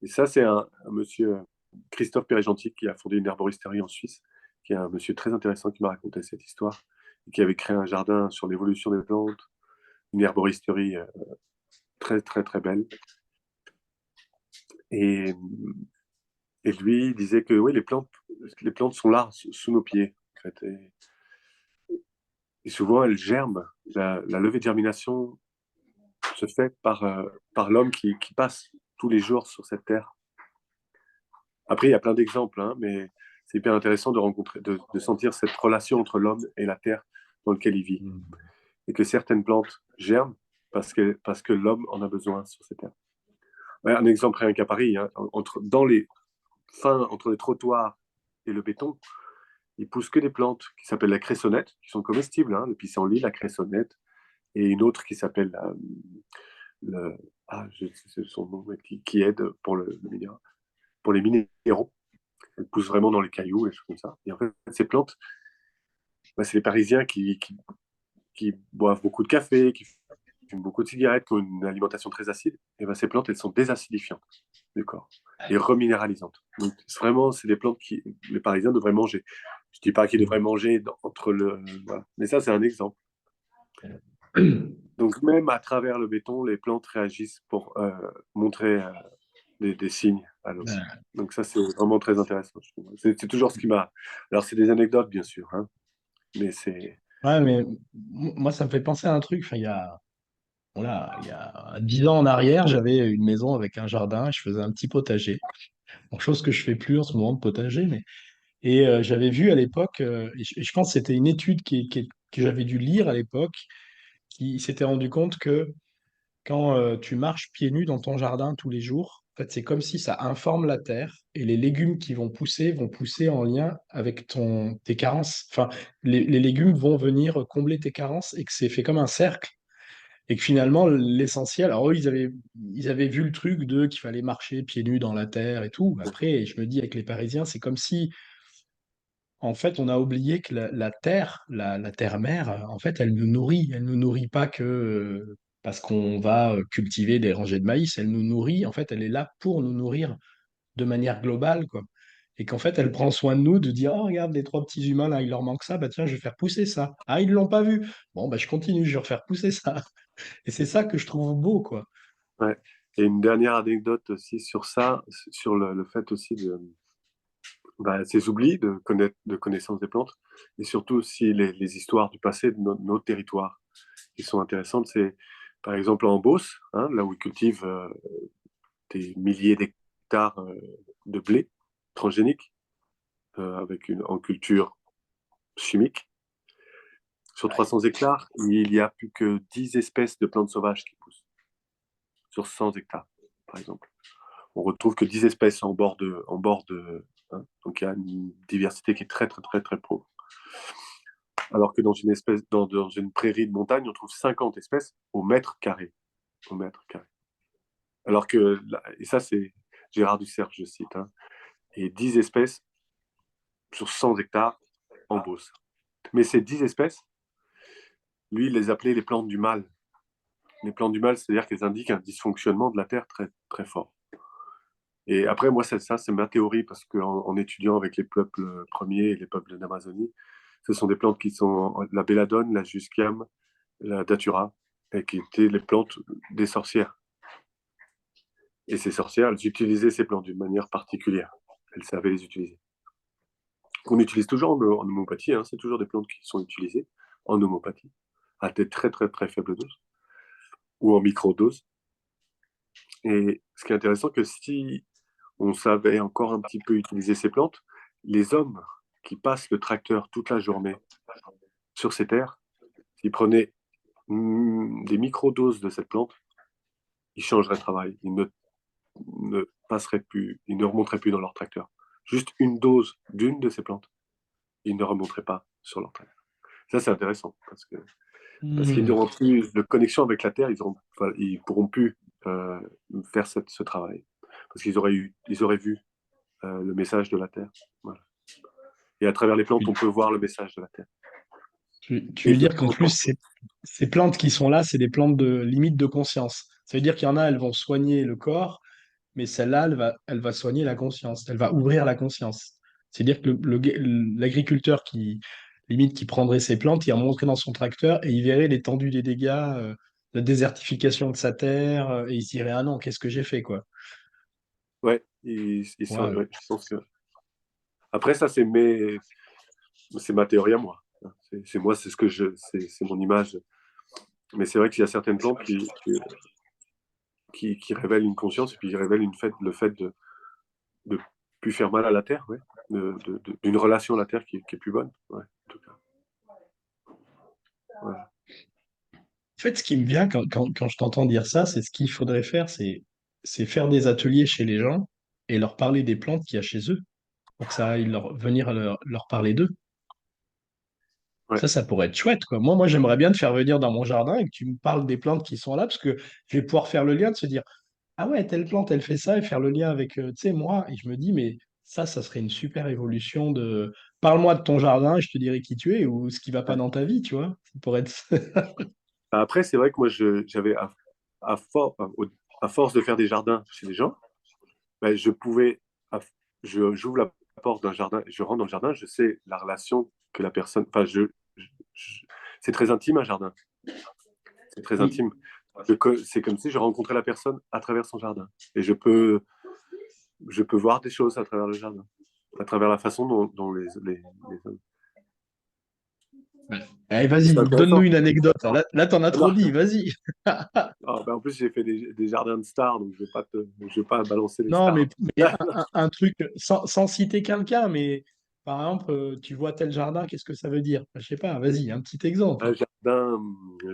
Et ça, c'est un monsieur, Christophe Pérégentil, qui a fondé une herboristerie en Suisse, qui est un monsieur très intéressant qui m'a raconté cette histoire, et qui avait créé un jardin sur l'évolution des plantes, une herboristerie très, très, très belle. Et, et lui, il disait que oui, les plantes sont là, sous nos pieds. En fait. Et souvent, elles germent. La levée de germination se fait par l'homme qui passe tous les jours sur cette terre. Après, il y a plein d'exemples, hein, mais c'est hyper intéressant de rencontrer, de sentir cette relation entre l'homme et la terre dans laquelle il vit.
Mm.
Et que certaines plantes germent parce que l'homme en a besoin sur cette terre. Ouais, un exemple rien qu'à Paris, hein, entre les trottoirs et le béton, il pousse que des plantes qui s'appellent la cressonnette, qui sont comestibles, hein, le pissenlit, la cressonnette, et une autre qui s'appelle le, je sais son nom, mais qui aide pour pour les minéraux. Elles poussent vraiment dans les cailloux et choses comme ça. Et en fait, ces plantes, bah, c'est les Parisiens qui boivent beaucoup de café, qui fument beaucoup de cigarettes, qui ont une alimentation très acide. Et ben, ces plantes, elles sont désacidifiantes du corps et reminéralisantes. Donc, c'est des plantes que les Parisiens devraient manger. Je ne dis pas qu'ils devraient manger entre le. Voilà. Mais ça, c'est un exemple. Donc, même à travers le béton, les plantes réagissent pour montrer des signes à l'homme.
Ben,
Donc, ça, c'est vraiment très intéressant. C'est toujours ce qui m'a. Alors, c'est des anecdotes, bien sûr, hein, mais c'est.
ouais, mais moi, ça me fait penser à un truc. Enfin, Voilà, il y a 10 ans en arrière, j'avais une maison avec un jardin, et je faisais un petit potager. Bon, chose que je fais plus en ce moment de potager, mais j'avais vu à l'époque, et je pense que c'était une étude que j'avais dû lire à l'époque, qui s'était rendu compte que quand tu marches pieds nus dans ton jardin tous les jours, en fait, c'est comme si ça informe la terre et les légumes qui vont pousser en lien avec tes carences. Enfin, les légumes vont venir combler tes carences et que c'est fait comme un cercle. Et que finalement, l'essentiel, alors eux, ils avaient vu le truc de qu'il fallait marcher pieds nus dans la terre et tout. Après, je me dis, avec les Parisiens, c'est comme si, en fait, on a oublié que la terre, la terre-mère, en fait, elle nous nourrit. Elle nous nourrit pas que parce qu'on va cultiver des rangées de maïs. Elle nous nourrit. En fait, elle est là pour nous nourrir de manière globale, quoi. Et qu'en fait, elle prend soin de nous, de dire, oh, regarde, les trois petits humains, là, il leur manque ça, bah tiens, je vais faire pousser ça. Ah, ils l'ont pas vu. Bon, bah je continue, je vais refaire pousser ça. Et c'est ça que je trouve beau, quoi.
Ouais. Et une dernière anecdote aussi sur ça, sur le fait aussi de ces oublis de connaissance des plantes, et surtout aussi les histoires du passé de notre territoire qui sont intéressantes. C'est par exemple en Beauce, hein, là où ils cultivent des milliers d'hectares de blé transgénique en culture chimique. Sur 300 hectares, il n'y a plus que 10 espèces de plantes sauvages qui poussent. Sur 100 hectares, par exemple. On retrouve que 10 espèces hein, donc il y a une diversité qui est très, très, très, très pauvre. Alors que dans une prairie de montagne, on trouve 50 espèces au mètre carré. Au mètre carré. Alors que, et ça, c'est Gérard Ducerf, je cite, hein, et 10 espèces sur 100 hectares en Beauce. Mais ces 10 espèces, lui, il les appelait les plantes du mal. Les plantes du mal, c'est-à-dire qu'elles indiquent un dysfonctionnement de la terre très, très fort. Et après, moi, c'est ma théorie, parce qu'en étudiant avec les peuples premiers et les peuples d'Amazonie, ce sont des plantes qui sont la belladone, la jusquiame, la datura, et qui étaient les plantes des sorcières. Et ces sorcières, elles utilisaient ces plantes d'une manière particulière. Elles savaient les utiliser. Qu'on utilise toujours en homéopathie, hein, c'est toujours des plantes qui sont utilisées en homéopathie, à des très très très faibles doses, ou en microdose. Et ce qui est intéressant, que si on savait encore un petit peu utiliser ces plantes, les hommes qui passent le tracteur toute la journée sur ces terres, s'ils prenaient des microdoses de cette plante, ils changeraient de travail. Ne passeraient plus, ils ne remonteraient plus dans leur tracteur. Juste une dose d'une de ces plantes, ils ne remonteraient pas sur leur tracteur. Ça, c'est intéressant parce qu'ils
Hmm.
n'auront plus de connexion avec la terre, ils pourront plus euh, faire ce travail parce ils auraient vu le message de la terre. Voilà. Et à travers les plantes, on peut voir le message de la terre.
Tu
Et
veux
de
dire qu'en
temps
plus,
en temps.
ces plantes qui sont là, c'est des plantes de limite de conscience. Ça veut dire qu'il y en a, elles vont soigner le corps, mais celle-là, elle va soigner la conscience. Elle va ouvrir la conscience. C'est-à-dire que l'agriculteur limite, qui prendrait ces plantes, il remonterait dans son tracteur et il verrait l'étendue des dégâts, la désertification de sa terre, et il se dirait, ah non, qu'est-ce que j'ai fait, quoi.
Ouais,
Ouais.
ouais, je pense que. Après, ça, c'est ma théorie à moi. C'est moi, c'est mon image. Mais c'est vrai qu'il y a certaines plantes qui révèlent une conscience et puis qui révèlent le fait de plus faire mal à la terre, ouais. D'une relation à la terre qui est plus bonne. Ouais, en tout cas. Ouais.
En fait, ce qui me vient quand je t'entends dire ça, c'est ce qu'il faudrait faire, c'est faire des ateliers chez les gens et leur parler des plantes qu'il y a chez eux, pour que ça aille venir leur parler d'eux.
Ouais.
Ça pourrait être chouette, quoi. Moi, j'aimerais bien te faire venir dans mon jardin et que tu me parles des plantes qui sont là, parce que je vais pouvoir faire le lien de se dire, ah ouais, telle plante, elle fait ça, et faire le lien avec, tu sais, moi. Et je me dis, mais ça serait une super évolution de. Parle-moi de ton jardin, et je te dirai qui tu es ou ce qui va pas
Ouais.
dans ta vie, tu vois. Ça pourrait être.
Après, c'est vrai que moi, j'avais à force de faire des jardins chez les gens, ben, à- j'ouvre la porte d'un jardin, je rentre dans le jardin, je sais la relation que la personne, enfin, c'est très intime un jardin, c'est très
Oui.
intime. C'est comme si je rencontrais la personne à travers son jardin. Et je peux voir des choses à travers le jardin, à travers la façon dont les hommes.
Ouais. Allez,
C'est
vas-y, donne-nous
intéressant.
une anecdote. Alors là, t'en as
Ah non.
trop dit, vas-y.
Ah, ben, en plus, j'ai fait des jardins de stars, donc je vais pas balancer les
Non,
stars.
mais un truc, sans citer quelqu'un, mais par exemple, tu vois tel jardin, qu'est-ce que ça veut dire? Je sais pas, vas-y, un petit exemple.
Un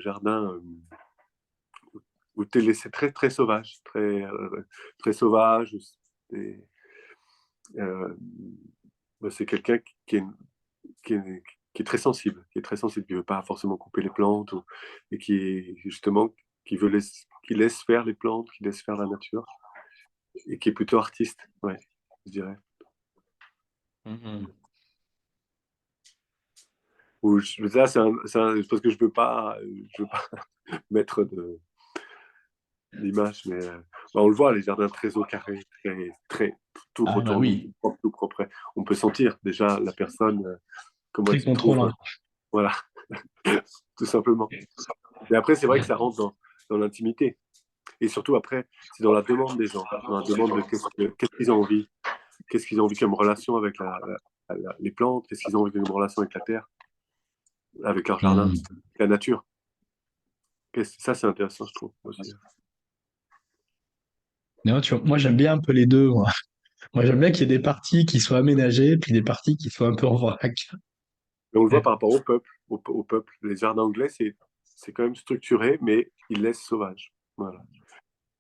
jardin où tu es laissé très, très sauvage, très sauvage. Et, euh, c'est quelqu'un qui est, qui est très sensible, qui veut pas forcément couper les plantes, et qui est justement, qui laisse faire les plantes, qui laisse faire la nature, et qui est plutôt artiste, ouais, je dirais.
Mhm.
Ça, parce que je veux pas mettre d'image, mais on le voit, les jardins très au carré, très, tout
Ah bah
retourné,
oui,
tout propre. On peut sentir déjà la personne, comment elle
très
s'y trouve,
contrôlant.
voilà, tout simplement. Mais après, c'est vrai que ça rentre dans l'intimité. Et surtout, après, c'est dans la demande des gens, dans la demande de qu'est-ce qu'ils ont envie, qu'est-ce qu'ils ont envie comme relation avec les plantes, qu'est-ce qu'ils ont envie comme relation avec la terre, avec leur jardin,
Mhm.
la nature. Ça, c'est intéressant, je trouve, aussi.
Non, moi, j'aime bien un peu les deux. Moi, j'aime bien qu'il y ait des parties qui soient aménagées, puis des parties qui soient un peu en vrac.
Mais on le voit
Ouais.
par rapport au peuple. Au peuple. Les jardins anglais, c'est quand même structuré, mais ils laissent sauvage. Voilà.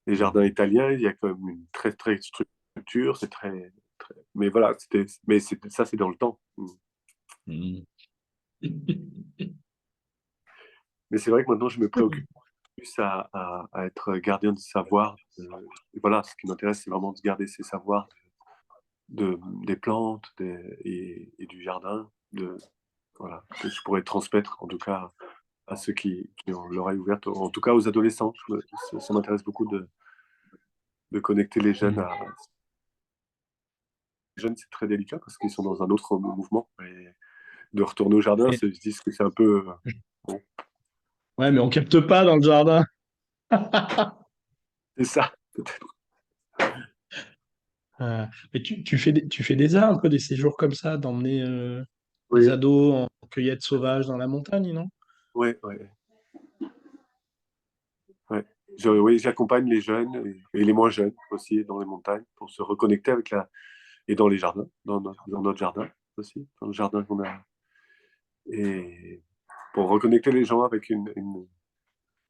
Les jardins italiens, il y a quand même une très, très structure, c'est très, très... Mais voilà, ça, c'est dans le temps.
Mhm.
Mais c'est vrai que maintenant, je me préoccupe plus à être gardien de savoir. Et voilà, ce qui m'intéresse, c'est vraiment de garder ces savoirs des plantes et du jardin, voilà, que je pourrais transmettre, en tout cas, à ceux qui ont l'oreille ouverte, en tout cas aux adolescents. Ça m'intéresse beaucoup de connecter les jeunes
Mhm.
à... Les jeunes, c'est très délicat parce qu'ils sont dans un autre mouvement. Et de retourner au jardin,
Et-
ils se disent que c'est un peu... bon,
Ouais, mais on capte pas dans le jardin.
c'est ça, peut-être.
Mais tu fais déjà un peu des séjours comme ça, d'emmener les
Oui,
ados en cueillette sauvage dans la montagne, non?
oui, oui. Ouais. Oui, j'accompagne les jeunes et les moins jeunes aussi dans les montagnes pour se reconnecter avec et dans les jardins, dans notre jardin aussi, dans le jardin qu'on a. Et pour reconnecter les gens avec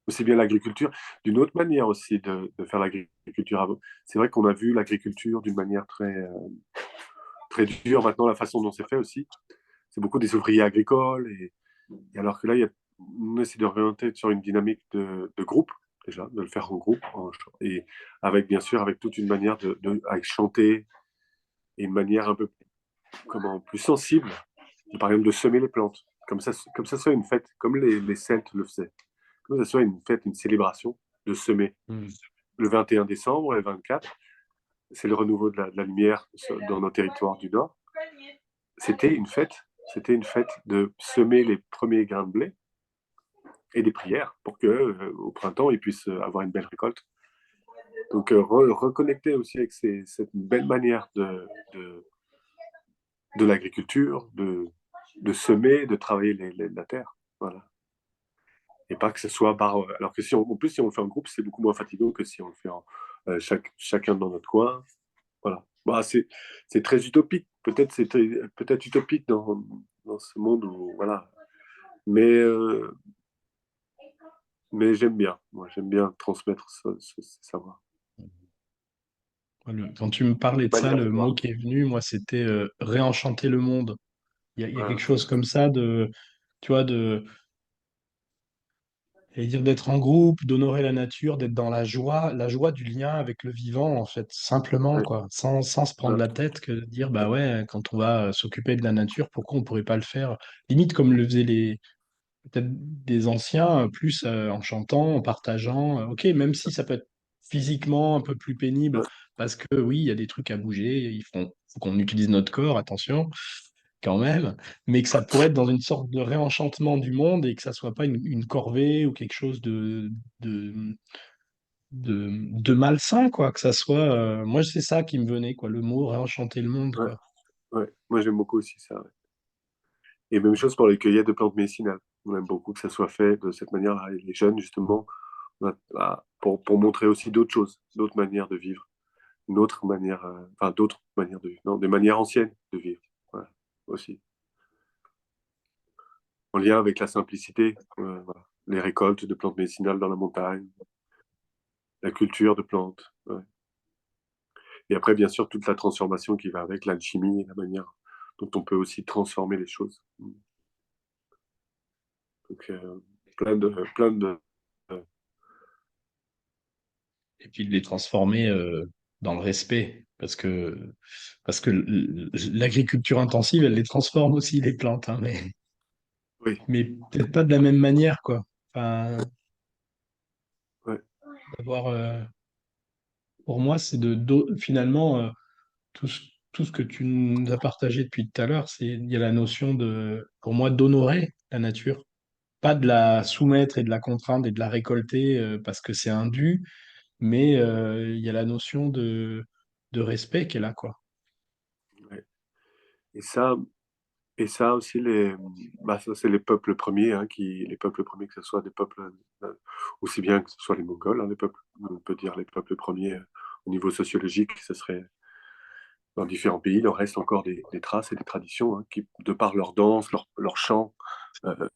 aussi bien l'agriculture, d'une autre manière aussi de faire l'agriculture avant. C'est vrai qu'on a vu l'agriculture d'une manière très, très dure maintenant, la façon dont c'est fait aussi. C'est beaucoup des ouvriers agricoles, et alors que là, on essaie de réorienter sur une dynamique de groupe, déjà, de le faire en groupe, et avec, bien sûr, avec toute une manière avec chanter, et une manière un peu plus sensible, par exemple, de semer les plantes. Comme ça soit une fête, comme les Celtes le faisaient. Comme ça soit une fête, une célébration de semer.
Mhm.
Le 21 décembre et le 24, c'est le renouveau de la lumière dans nos territoires du Nord. C'était une fête. C'était une fête de semer les premiers grains de blé et des prières pour que au printemps ils puissent avoir une belle récolte. Donc reconnecter aussi avec cette belle manière de l'agriculture, de semer, de travailler la terre. Voilà. Et pas que ce soit alors que en plus si on le fait en groupe, c'est beaucoup moins fatigant que si on le fait chacun dans notre coin. Voilà. Bah, c'est très utopique. Peut-être utopique dans ce monde où, voilà. Mais, euh, mais j'aime bien. Moi, j'aime bien transmettre ce savoir.
Quand tu me parlais de ça,
Manière de
le mot
voir.
qui est venu, moi, c'était réenchanter le monde. Il y a quelque
Voilà.
chose comme ça tu vois, j'allais dire d'être en groupe, d'honorer la nature, d'être dans la joie du lien avec le vivant, en fait, simplement,
Ouais.
quoi, sans se prendre
Voilà.
la tête, que de dire, bah ouais, quand on va s'occuper de la nature, pourquoi on pourrait pas le faire? Limite comme le faisaient peut-être des anciens, plus en chantant, en partageant. Ok, même si ça peut être physiquement un peu plus pénible,
Ouais.
parce que oui, il y a des trucs à bouger, faut qu'on utilise notre corps, attention, quand même, mais que ça pourrait être dans une sorte de réenchantement du monde et que ça soit pas une corvée ou quelque chose de, de malsain, quoi, que ça soit. Moi, c'est ça qui me venait, quoi, le mot réenchanter le monde,
Ouais.
quoi.
Ouais. Moi, j'aime beaucoup aussi ça. Ouais. Et même chose pour les cueillettes de plantes médicinales. On aime beaucoup que ça soit fait de cette manière-là. Et les jeunes, justement, pour montrer aussi d'autres choses, d'autres manières de vivre, une autre manière, enfin d'autres manières de vivre, non, des manières anciennes de vivre, voilà, aussi. En lien avec la simplicité, voilà. Les récoltes de plantes médicinales dans la montagne, la culture de plantes. Ouais. Et après, bien sûr, toute la transformation qui va avec, l'alchimie et la manière dont on peut aussi transformer les choses. Donc, plein de, euh,
Et puis de les transformer dans le respect. Parce que l'agriculture intensive, elle les transforme aussi, les plantes, hein,
oui,
mais peut-être pas de la même manière, quoi. Enfin,
ouais,
d'avoir, pour moi, c'est finalement, tout, tout ce que tu nous as partagé depuis tout à l'heure, il y a la notion de, pour moi, d'honorer la nature. Pas de la soumettre et de la contraindre et de la récolter parce que c'est un dû, mais il y a la notion de respect qui est là, quoi.
ouais. Et ça, et ça aussi, bah, ça, c'est les peuples premiers, hein, les peuples premiers, que ce soit des peuples, aussi bien que ce soit les Mongols, hein, les peuples, on peut dire les peuples premiers au niveau sociologique, ce serait dans différents pays, il en reste encore des traces et des traditions hein, qui, de par leur danse, leur chant, euh,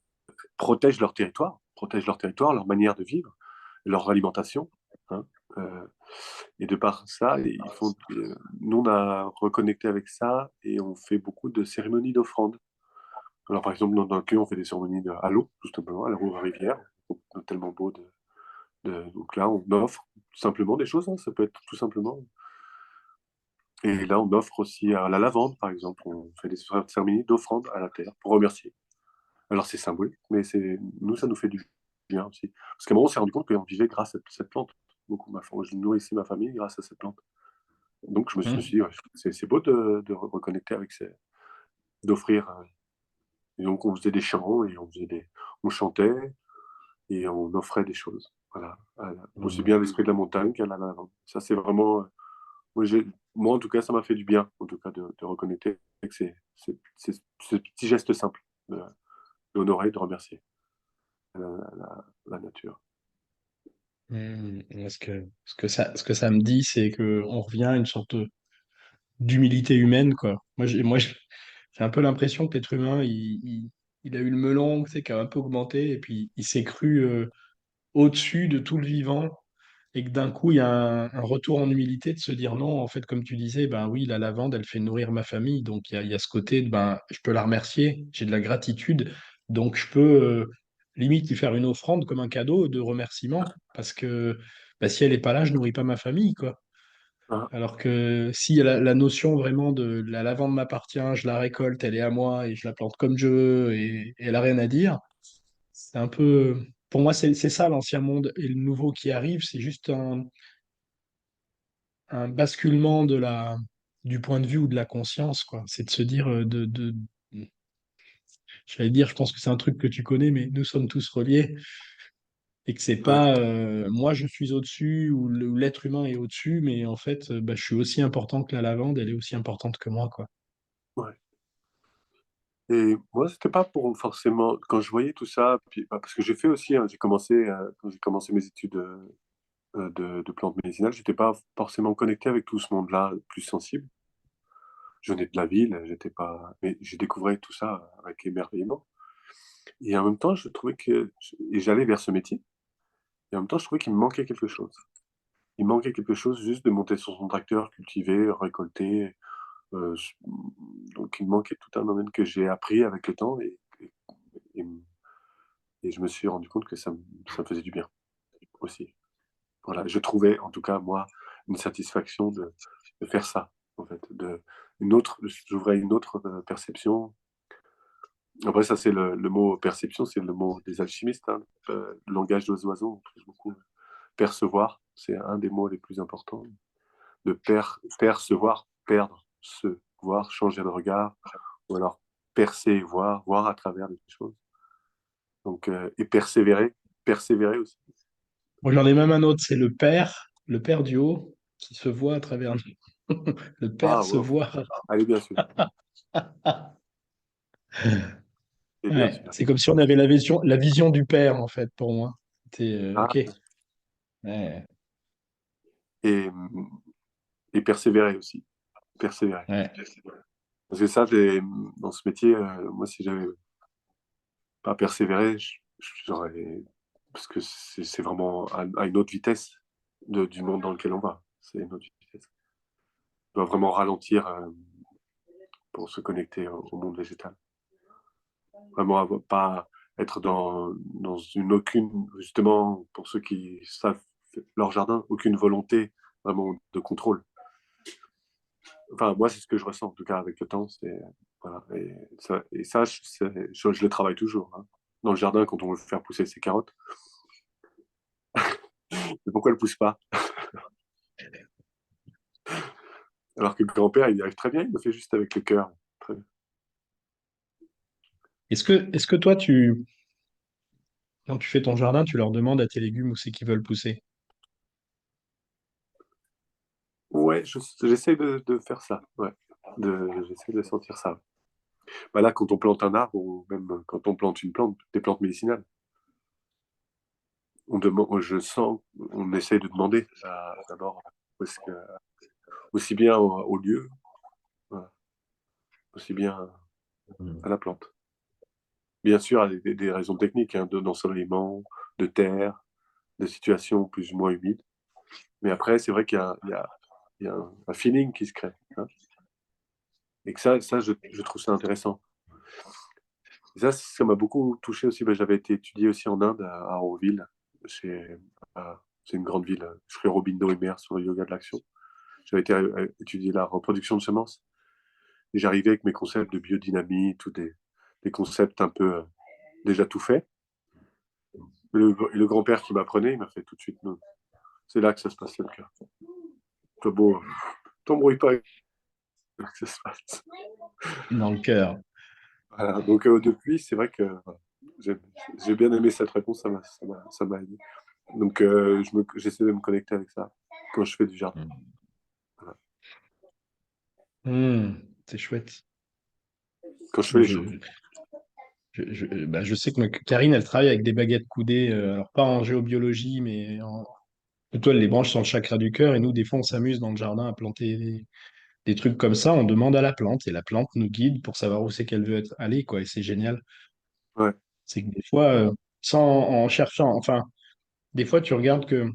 protègent leur territoire, leur manière de vivre, leur alimentation. Hein, euh, et de par ça, nous, on a reconnecté avec ça et on fait beaucoup de cérémonies d'offrande. Alors, par exemple, dans le cul, on fait des cérémonies à l'eau, tout simplement, à l'eau à la rivière. C'est tellement beau donc là, on offre tout simplement des choses, hein, ça peut être tout simplement. Et là, on offre aussi à la lavande, par exemple. On fait des cérémonies d'offrande à la terre pour remercier. Alors, c'est symbolique, mais nous, ça nous fait du bien aussi. Parce qu'à un moment, on s'est rendu compte qu'on vivait grâce à cette plante. Beaucoup, je nourrissais ma famille grâce à cette plante. Donc, je me suis
Mmh.
dit, ouais, c'est beau de reconnecter avec d'offrir. Et donc, on faisait des chants et on chantait et on offrait des choses. Voilà. Aussi
Mmh.
bien à l'esprit de la montagne qu'à la lavande. Ça, c'est vraiment. Moi, moi, en tout cas, ça m'a fait du bien, en tout cas, de reconnecter avec ce petit geste simple, d'honorer, de remercier la nature.
Ce que ça me dit, c'est que on revient à une sorte d'humilité humaine, quoi. J'ai un peu l'impression que l'être humain, il a eu le melon, tu sais, qui a un peu augmenté, et puis il s'est cru au-dessus de tout le vivant, et que d'un coup, il y a un retour en humilité de se dire non, en fait, comme tu disais, ben oui, la lavande, elle fait nourrir ma famille, donc il y a ce côté de, ben, je peux la remercier, j'ai de la gratitude, donc je peux limite lui faire une offrande comme un cadeau de remerciement, parce que ben, si elle n'est pas là, je nourris pas ma famille, quoi.
Ah,
Alors que s'il y a la notion vraiment de la lavande m'appartient, je la récolte, elle est à moi et je la plante comme je veux et elle a rien à dire, c'est un peu. Pour moi, c'est ça l'ancien monde et le nouveau qui arrive, c'est juste un basculement du point de vue ou de la conscience, quoi. C'est de se dire, j'allais dire, je pense que c'est un truc que tu connais, mais nous sommes tous reliés et que c'est
ouais,
pas moi je suis au-dessus ou l'être humain est au-dessus, mais en fait, bah, je suis aussi important que la lavande, elle est aussi importante que moi, quoi.
ouais. Et moi, c'était pas pour forcément, quand je voyais tout ça, puis, bah, parce que j'ai fait aussi, hein, quand j'ai commencé mes études de plantes médicinales, j'étais pas forcément connecté avec tout ce monde-là, plus sensible. Je venais de la ville, j'étais pas, mais j'ai découvert tout ça avec émerveillement. Et en même temps, je trouvais et j'allais vers ce métier. Et en même temps, je trouvais qu'il me manquait quelque chose. Il manquait quelque chose juste de monter sur son tracteur, cultiver, récolter. euh, je- donc, il me manquait tout un domaine que j'ai appris avec le temps et, et je me suis rendu compte que ça me faisait du bien aussi. Voilà, je trouvais, en tout cas, moi, une satisfaction de faire ça, en fait. J'ouvrais une autre perception. Après, ça, c'est le mot perception, c'est le mot des alchimistes, hein. Le langage des oiseaux, on utilise beaucoup. Percevoir, c'est un des mots les plus importants. De percevoir, perdre, se voir, changer de regard, ou alors percer, voir à travers les choses. Donc, et persévérer aussi.
Moi, j'en ai même un autre, c'est le père du haut, qui se voit à travers nous. Le père
Ah,
se
wow.
voit.
Allez, bien sûr. C'est bien
Ouais,
celui-là.
c'est comme si on avait la vision du père, en fait, pour moi. Ok.
Ah,
Ouais,
et, et persévérer aussi. Persévérer.
ouais,
Parce que ça, dans ce métier, moi, si j'avais pas persévéré, j'aurais. Parce que c'est vraiment à une autre vitesse du monde dans lequel on va. C'est une autre vitesse. On doit vraiment ralentir pour se connecter au monde végétal. Vraiment pas être dans aucune, justement, pour ceux qui savent leur jardin, aucune volonté vraiment de contrôle. Enfin, moi, c'est ce que je ressens, en tout cas, avec le temps. Voilà. Et ça je le travaille toujours. Hein. Dans le jardin, quand on veut faire pousser ses carottes, mais pourquoi elles ne poussent pas? Alors que le grand-père, il y arrive très bien, il le fait juste avec le cœur. Très bien.
est-ce que toi, quand tu fais ton jardin, tu leur demandes à tes légumes où c'est qu'ils veulent pousser?
Ouais, j'essaie de faire ça. Ouais. J'essaie de sentir ça. Bah là, quand on plante un arbre, ou même quand on plante une plante, des plantes médicinales, je sens, on essaye de demander d'abord aussi bien au lieu, voilà, aussi bien à la plante. Bien sûr, à des raisons techniques, hein, d'ensoleillement, de terre, de situations plus ou moins humides. Mais après, c'est vrai qu'il y a un feeling qui se crée. Hein. Et que ça je trouve ça intéressant. Et ça m'a beaucoup touché aussi. Ben, j'avais été étudié aussi en Inde, à Auroville. C'est une grande ville. Sri Aurobindo immerse sur le yoga de l'action. J'avais été étudier la reproduction de semences. Et j'arrivais avec mes concepts de biodynamie, des concepts un peu déjà tout faits. Le grand-père qui m'apprenait, il m'a fait tout de suite, non, c'est là que ça se passe, le cœur. Toi, beau, t'embrouille pas avec ce que ça se passe.
Dans le cœur.
Voilà. Donc, depuis, c'est vrai que voilà, j'ai j'ai bien aimé cette réponse, ça m'a aidé. Donc, j'essaie de me connecter avec ça quand je fais du jardin. Voilà.
C'est chouette.
Quand je fais
Moi,
les choses.
je sais que Karine, elle travaille avec des baguettes coudées, alors pas en géobiologie, mais plutôt elle les branche sur le chakra du cœur. Et nous, des fois, on s'amuse dans le jardin à planter des trucs comme ça. On demande à la plante et la plante nous guide pour savoir où c'est qu'elle veut aller, quoi. Et c'est génial.
Ouais,
C'est que des fois, sans en cherchant, enfin, des fois, tu regardes que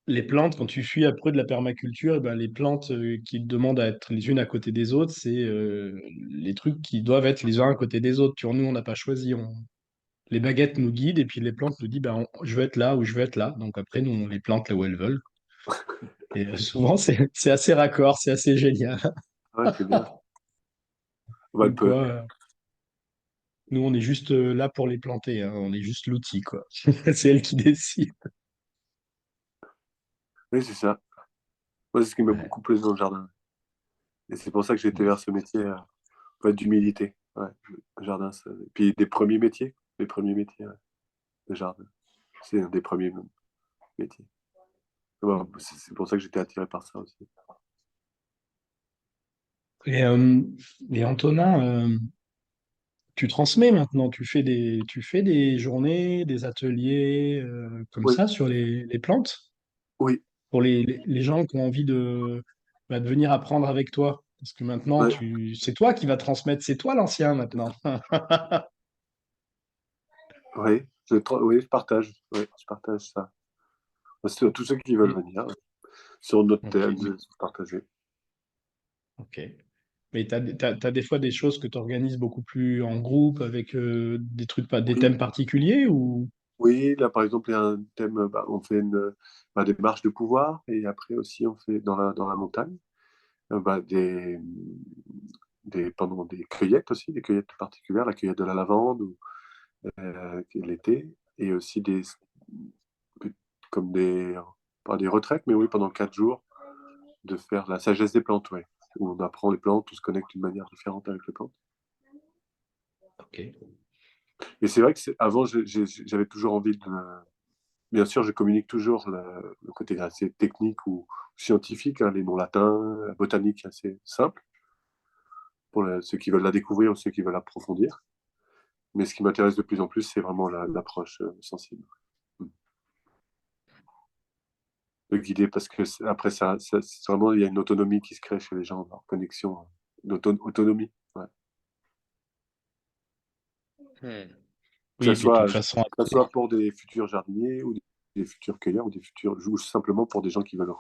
les plantes, quand tu suis après de la permaculture, eh ben, les plantes qui demandent à être les unes à côté des autres, c'est les trucs qui doivent être les uns à côté des autres. Tu vois, nous, on n'a pas choisi. Les baguettes nous guident et puis les plantes nous disent bah, je veux être là ou je veux être là. Donc après, nous, on les plante là où elles veulent. Et souvent, c'est assez raccord, c'est assez génial.
ouais, c'est bien. Bah,
Comme quoi, nous, on est juste là pour les planter. Hein. On est juste l'outil, quoi. C'est elles qui décident.
oui, c'est ça. Moi, c'est ce qui m'a
Ouais.
beaucoup plu dans le jardin. Et c'est pour ça que j'ai été vers ce métier ouais, d'humilité. Ouais, le jardin, puis des premiers métiers. Les premiers métiers, ouais, le jardin. C'est un des premiers métiers. Ouais, c'est pour ça que j'étais attiré par ça aussi.
Et, euh, et Antonin, tu transmets maintenant, tu fais des journées, des ateliers comme
Oui,
ça sur les plantes
oui,
pour les gens qui ont envie de venir apprendre avec toi. Parce que maintenant,
ouais,
c'est toi qui vas transmettre, c'est toi l'ancien maintenant.
oui, oui, je partage. Oui, je partage ça. C'est tous ceux qui veulent
Et-
venir sur notre
Ok,
thème de partager.
ok. Mais t'as des fois des choses que tu organises beaucoup plus en groupe avec des trucs, pas des
Oui,
thèmes particuliers ou...
oui, là par exemple, il y a un thème, on fait des marches de pouvoir et après aussi on fait dans la montagne bah, pendant des cueillettes aussi, des cueillettes particulières, la cueillette de la lavande qui est l'été et aussi comme pas des retraites, mais oui, pendant 4 jours, de faire la sagesse des plantes, ouais, où on apprend les plantes, on se connecte d'une manière différente avec les plantes.
Ok.
Et c'est vrai que avant, j'avais toujours envie de. Bien sûr, je communique toujours le côté assez technique ou scientifique, hein, les noms latins, la botanique assez simple, pour ceux qui veulent la découvrir ou ceux qui veulent approfondir. Mais ce qui m'intéresse de plus en plus, c'est vraiment l'approche sensible. Mm. De guider, parce que après, c'est vraiment, il y a une autonomie qui se crée chez les gens, leur connexion, autonomie. Ouais.
Hmm.
Que
Oui,
ce
et puis de
soit,
toute façon,
que ce soit pour des futurs jardiniers ou des futurs cueilleurs ou simplement pour des gens qui veulent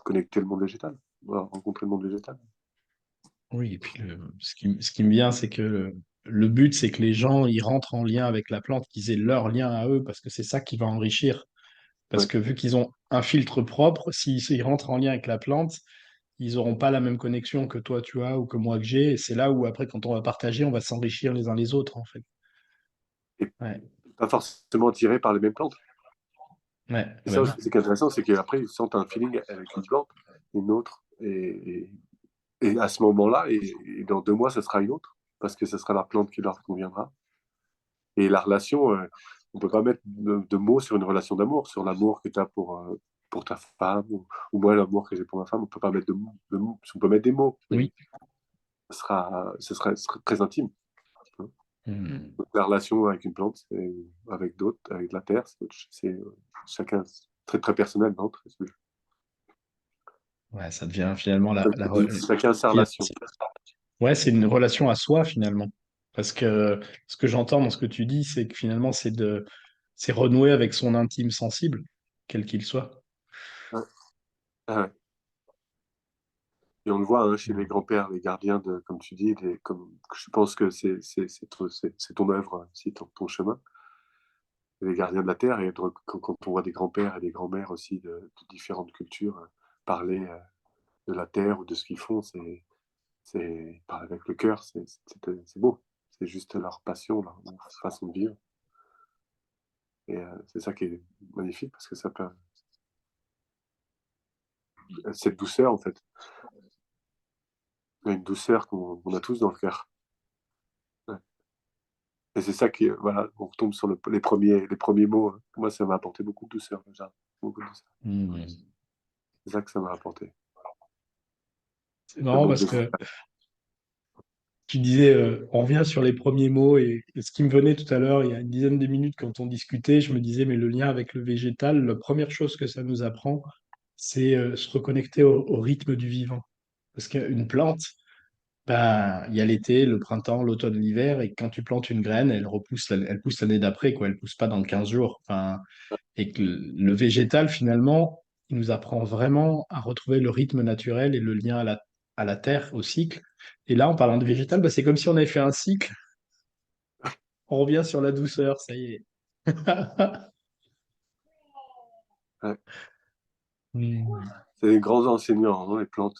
connecter le monde végétal, voilà, rencontrer le monde végétal.
oui, et puis ce qui me vient, c'est que le but, c'est que les gens, ils rentrent en lien avec la plante, qu'ils aient leur lien à eux, parce que c'est ça qui va enrichir. Parce
Ouais.
que vu qu'ils ont un filtre propre, s'ils rentrent en lien avec la plante, ils n'auront pas la même connexion que toi tu as ou que moi que j'ai. Et c'est là où après, quand on va partager, on va s'enrichir les uns les autres, en fait.
Et
Ouais,
pas forcément attirés par les mêmes plantes.
ouais,
Et
bah
ça
oui.
aussi, c'est intéressant, c'est qu'après, ils sentent un feeling avec une plante, une autre, et à ce moment-là, et dans 2 mois, ce sera une autre, parce que ce sera la plante qui leur conviendra. Et la relation, on peut pas mettre de mots sur une relation d'amour, sur l'amour que tu as pour ta femme, ou moi, l'amour que j'ai pour ma femme, on peut pas mettre de mots. On peut mettre des mots, mais
Oui.
ce sera très intime, hein.
Hmm.
Donc, la relation avec une plante, avec d'autres, avec la terre, chacun très très personnel, non?
Ouais, ça devient finalement
Chacun sa
finalement,
relation.
ouais, c'est une relation à soi, finalement. Parce que ce que j'entends dans ce que tu dis, c'est que finalement, c'est renouer avec son intime sensible, quel qu'il soit.
Ouais. Ah ouais. Et on le voit, hein, chez les
Hmm.
grands-pères, les gardiens de, comme tu dis, je pense que c'est ton œuvre, c'est ton chemin. Les gardiens de la terre, et quand on voit des grands-pères et des grands-mères aussi de différentes cultures parler de la terre ou de ce qu'ils font, ils parlent avec le cœur, c'est beau. C'est juste leur passion, leur façon de vivre. Et c'est ça qui est magnifique, parce que ça peut, cette douceur, en fait, il y a une douceur qu'on a tous dans le cœur. Ouais. Et c'est ça qui, voilà, on retombe sur les premiers mots, hein. Moi, ça m'a apporté beaucoup de douceur, déjà. Beaucoup de douceur.
Hmm.
C'est ça que ça m'a apporté.
C'est
Le
marrant
monde
parce
végétal.
que tu disais, on revient sur les premiers mots et ce qui me venait tout à l'heure, il y a une dizaine de minutes, quand on discutait, je me disais, mais le lien avec le végétal, la première chose que ça nous apprend, c'est se reconnecter au rythme du vivant. Parce qu'une plante, ben, il y a l'été, le printemps, l'automne, l'hiver, et quand tu plantes une graine, elle pousse l'année d'après, quoi. Elle pousse pas dans 15 jours. Enfin, et que le végétal, finalement, il nous apprend vraiment à retrouver le rythme naturel et le lien à la terre, au cycle. Et là, en parlant de végétal, ben, c'est comme si on avait fait un cycle. On revient sur la douceur, ça y est.
Ouais.
Hmm.
C'est des grands enseignants, hein, les plantes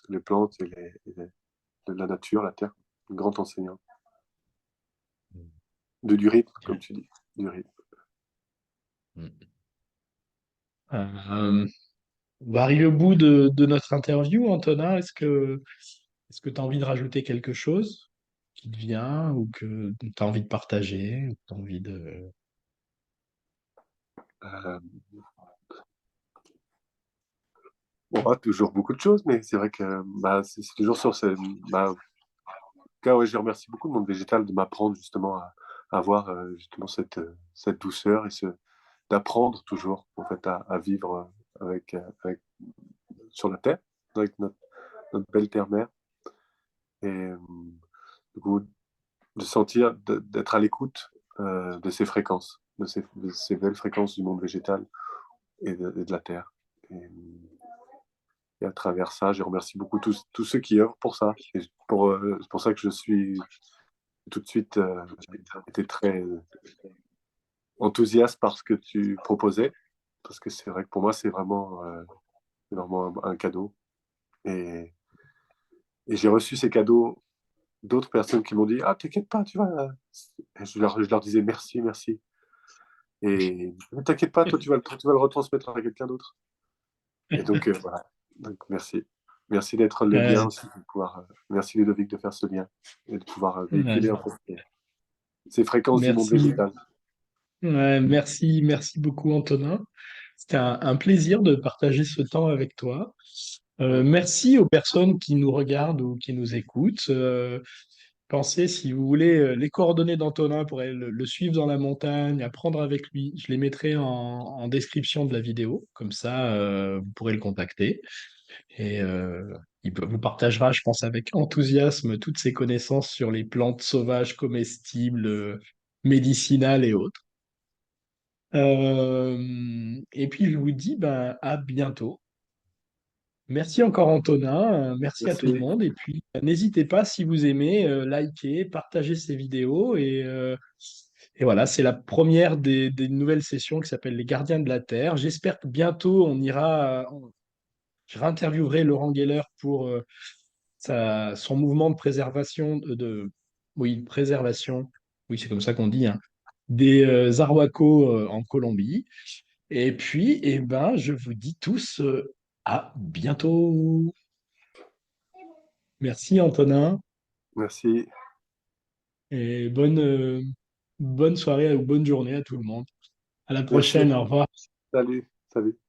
la nature, la terre. Un grand enseignant. Du rythme, comme tu dis. Du rythme.
On va arriver au bout de notre interview, Antonin. Est-ce que tu as envie de rajouter quelque chose qui te vient ou que tu as envie de partager ou que tu envie de...
Euh, on voit toujours beaucoup de choses, mais c'est vrai que bah, c'est toujours sur ce. Bah, en tout cas, ouais, je remercie beaucoup le monde végétal de m'apprendre justement à avoir justement cette douceur et d'apprendre toujours en fait à vivre sur la terre, avec notre belle terre-mère. Et du coup, de sentir, d'être à l'écoute de ces fréquences, de ces belles fréquences du monde végétal et de la terre. Et à travers ça, je remercie beaucoup tous ceux qui œuvrent pour ça. Et c'est pour ça que je suis tout de suite été très enthousiaste par ce que tu proposais, parce que c'est vrai que pour moi, c'est vraiment un cadeau. Et, et j'ai reçu ces cadeaux d'autres personnes qui m'ont dit, ah, t'inquiète pas, tu vas. Et je leur disais merci, merci. Et ne t'inquiète pas, toi, tu vas le retransmettre à quelqu'un d'autre. Et donc, voilà. Donc, merci. Merci d'être le lien
Ouais,
aussi, merci Ludovic de faire ce lien et de pouvoir véhiculer
ouais.
en fait ces fréquences du monde
Merci.
végétal.
Ouais, merci beaucoup, Antonin. C'était un plaisir de partager ce temps avec toi.
Ouais.
Merci aux personnes qui nous regardent ou qui nous écoutent. pensez, si vous voulez, les coordonnées d'Antonin pour aller le suivre dans la montagne, apprendre avec lui. Je les mettrai en description de la vidéo. Comme ça, vous pourrez le contacter. Et vous partagera, je pense, avec enthousiasme toutes ses connaissances sur les plantes sauvages comestibles, médicinales et autres. Et puis, je vous dis ben, à bientôt. Merci encore Antonin, merci à tout le
Merci.
monde et puis n'hésitez pas si vous aimez, liker, partager ces vidéos et voilà, c'est la première des nouvelles sessions qui s'appelle Les Gardiens de la Terre. J'espère que bientôt je réinterviewerai Laurent Geller pour son mouvement de préservation oui, préservation, oui c'est comme ça qu'on dit, hein, des Arhuacos en Colombie. Et puis, eh ben, je vous dis tous à bientôt. Merci Antonin
Merci.
et bonne soirée ou bonne journée à tout le monde. À la
Merci.
prochaine, au revoir.
Salut. Salut.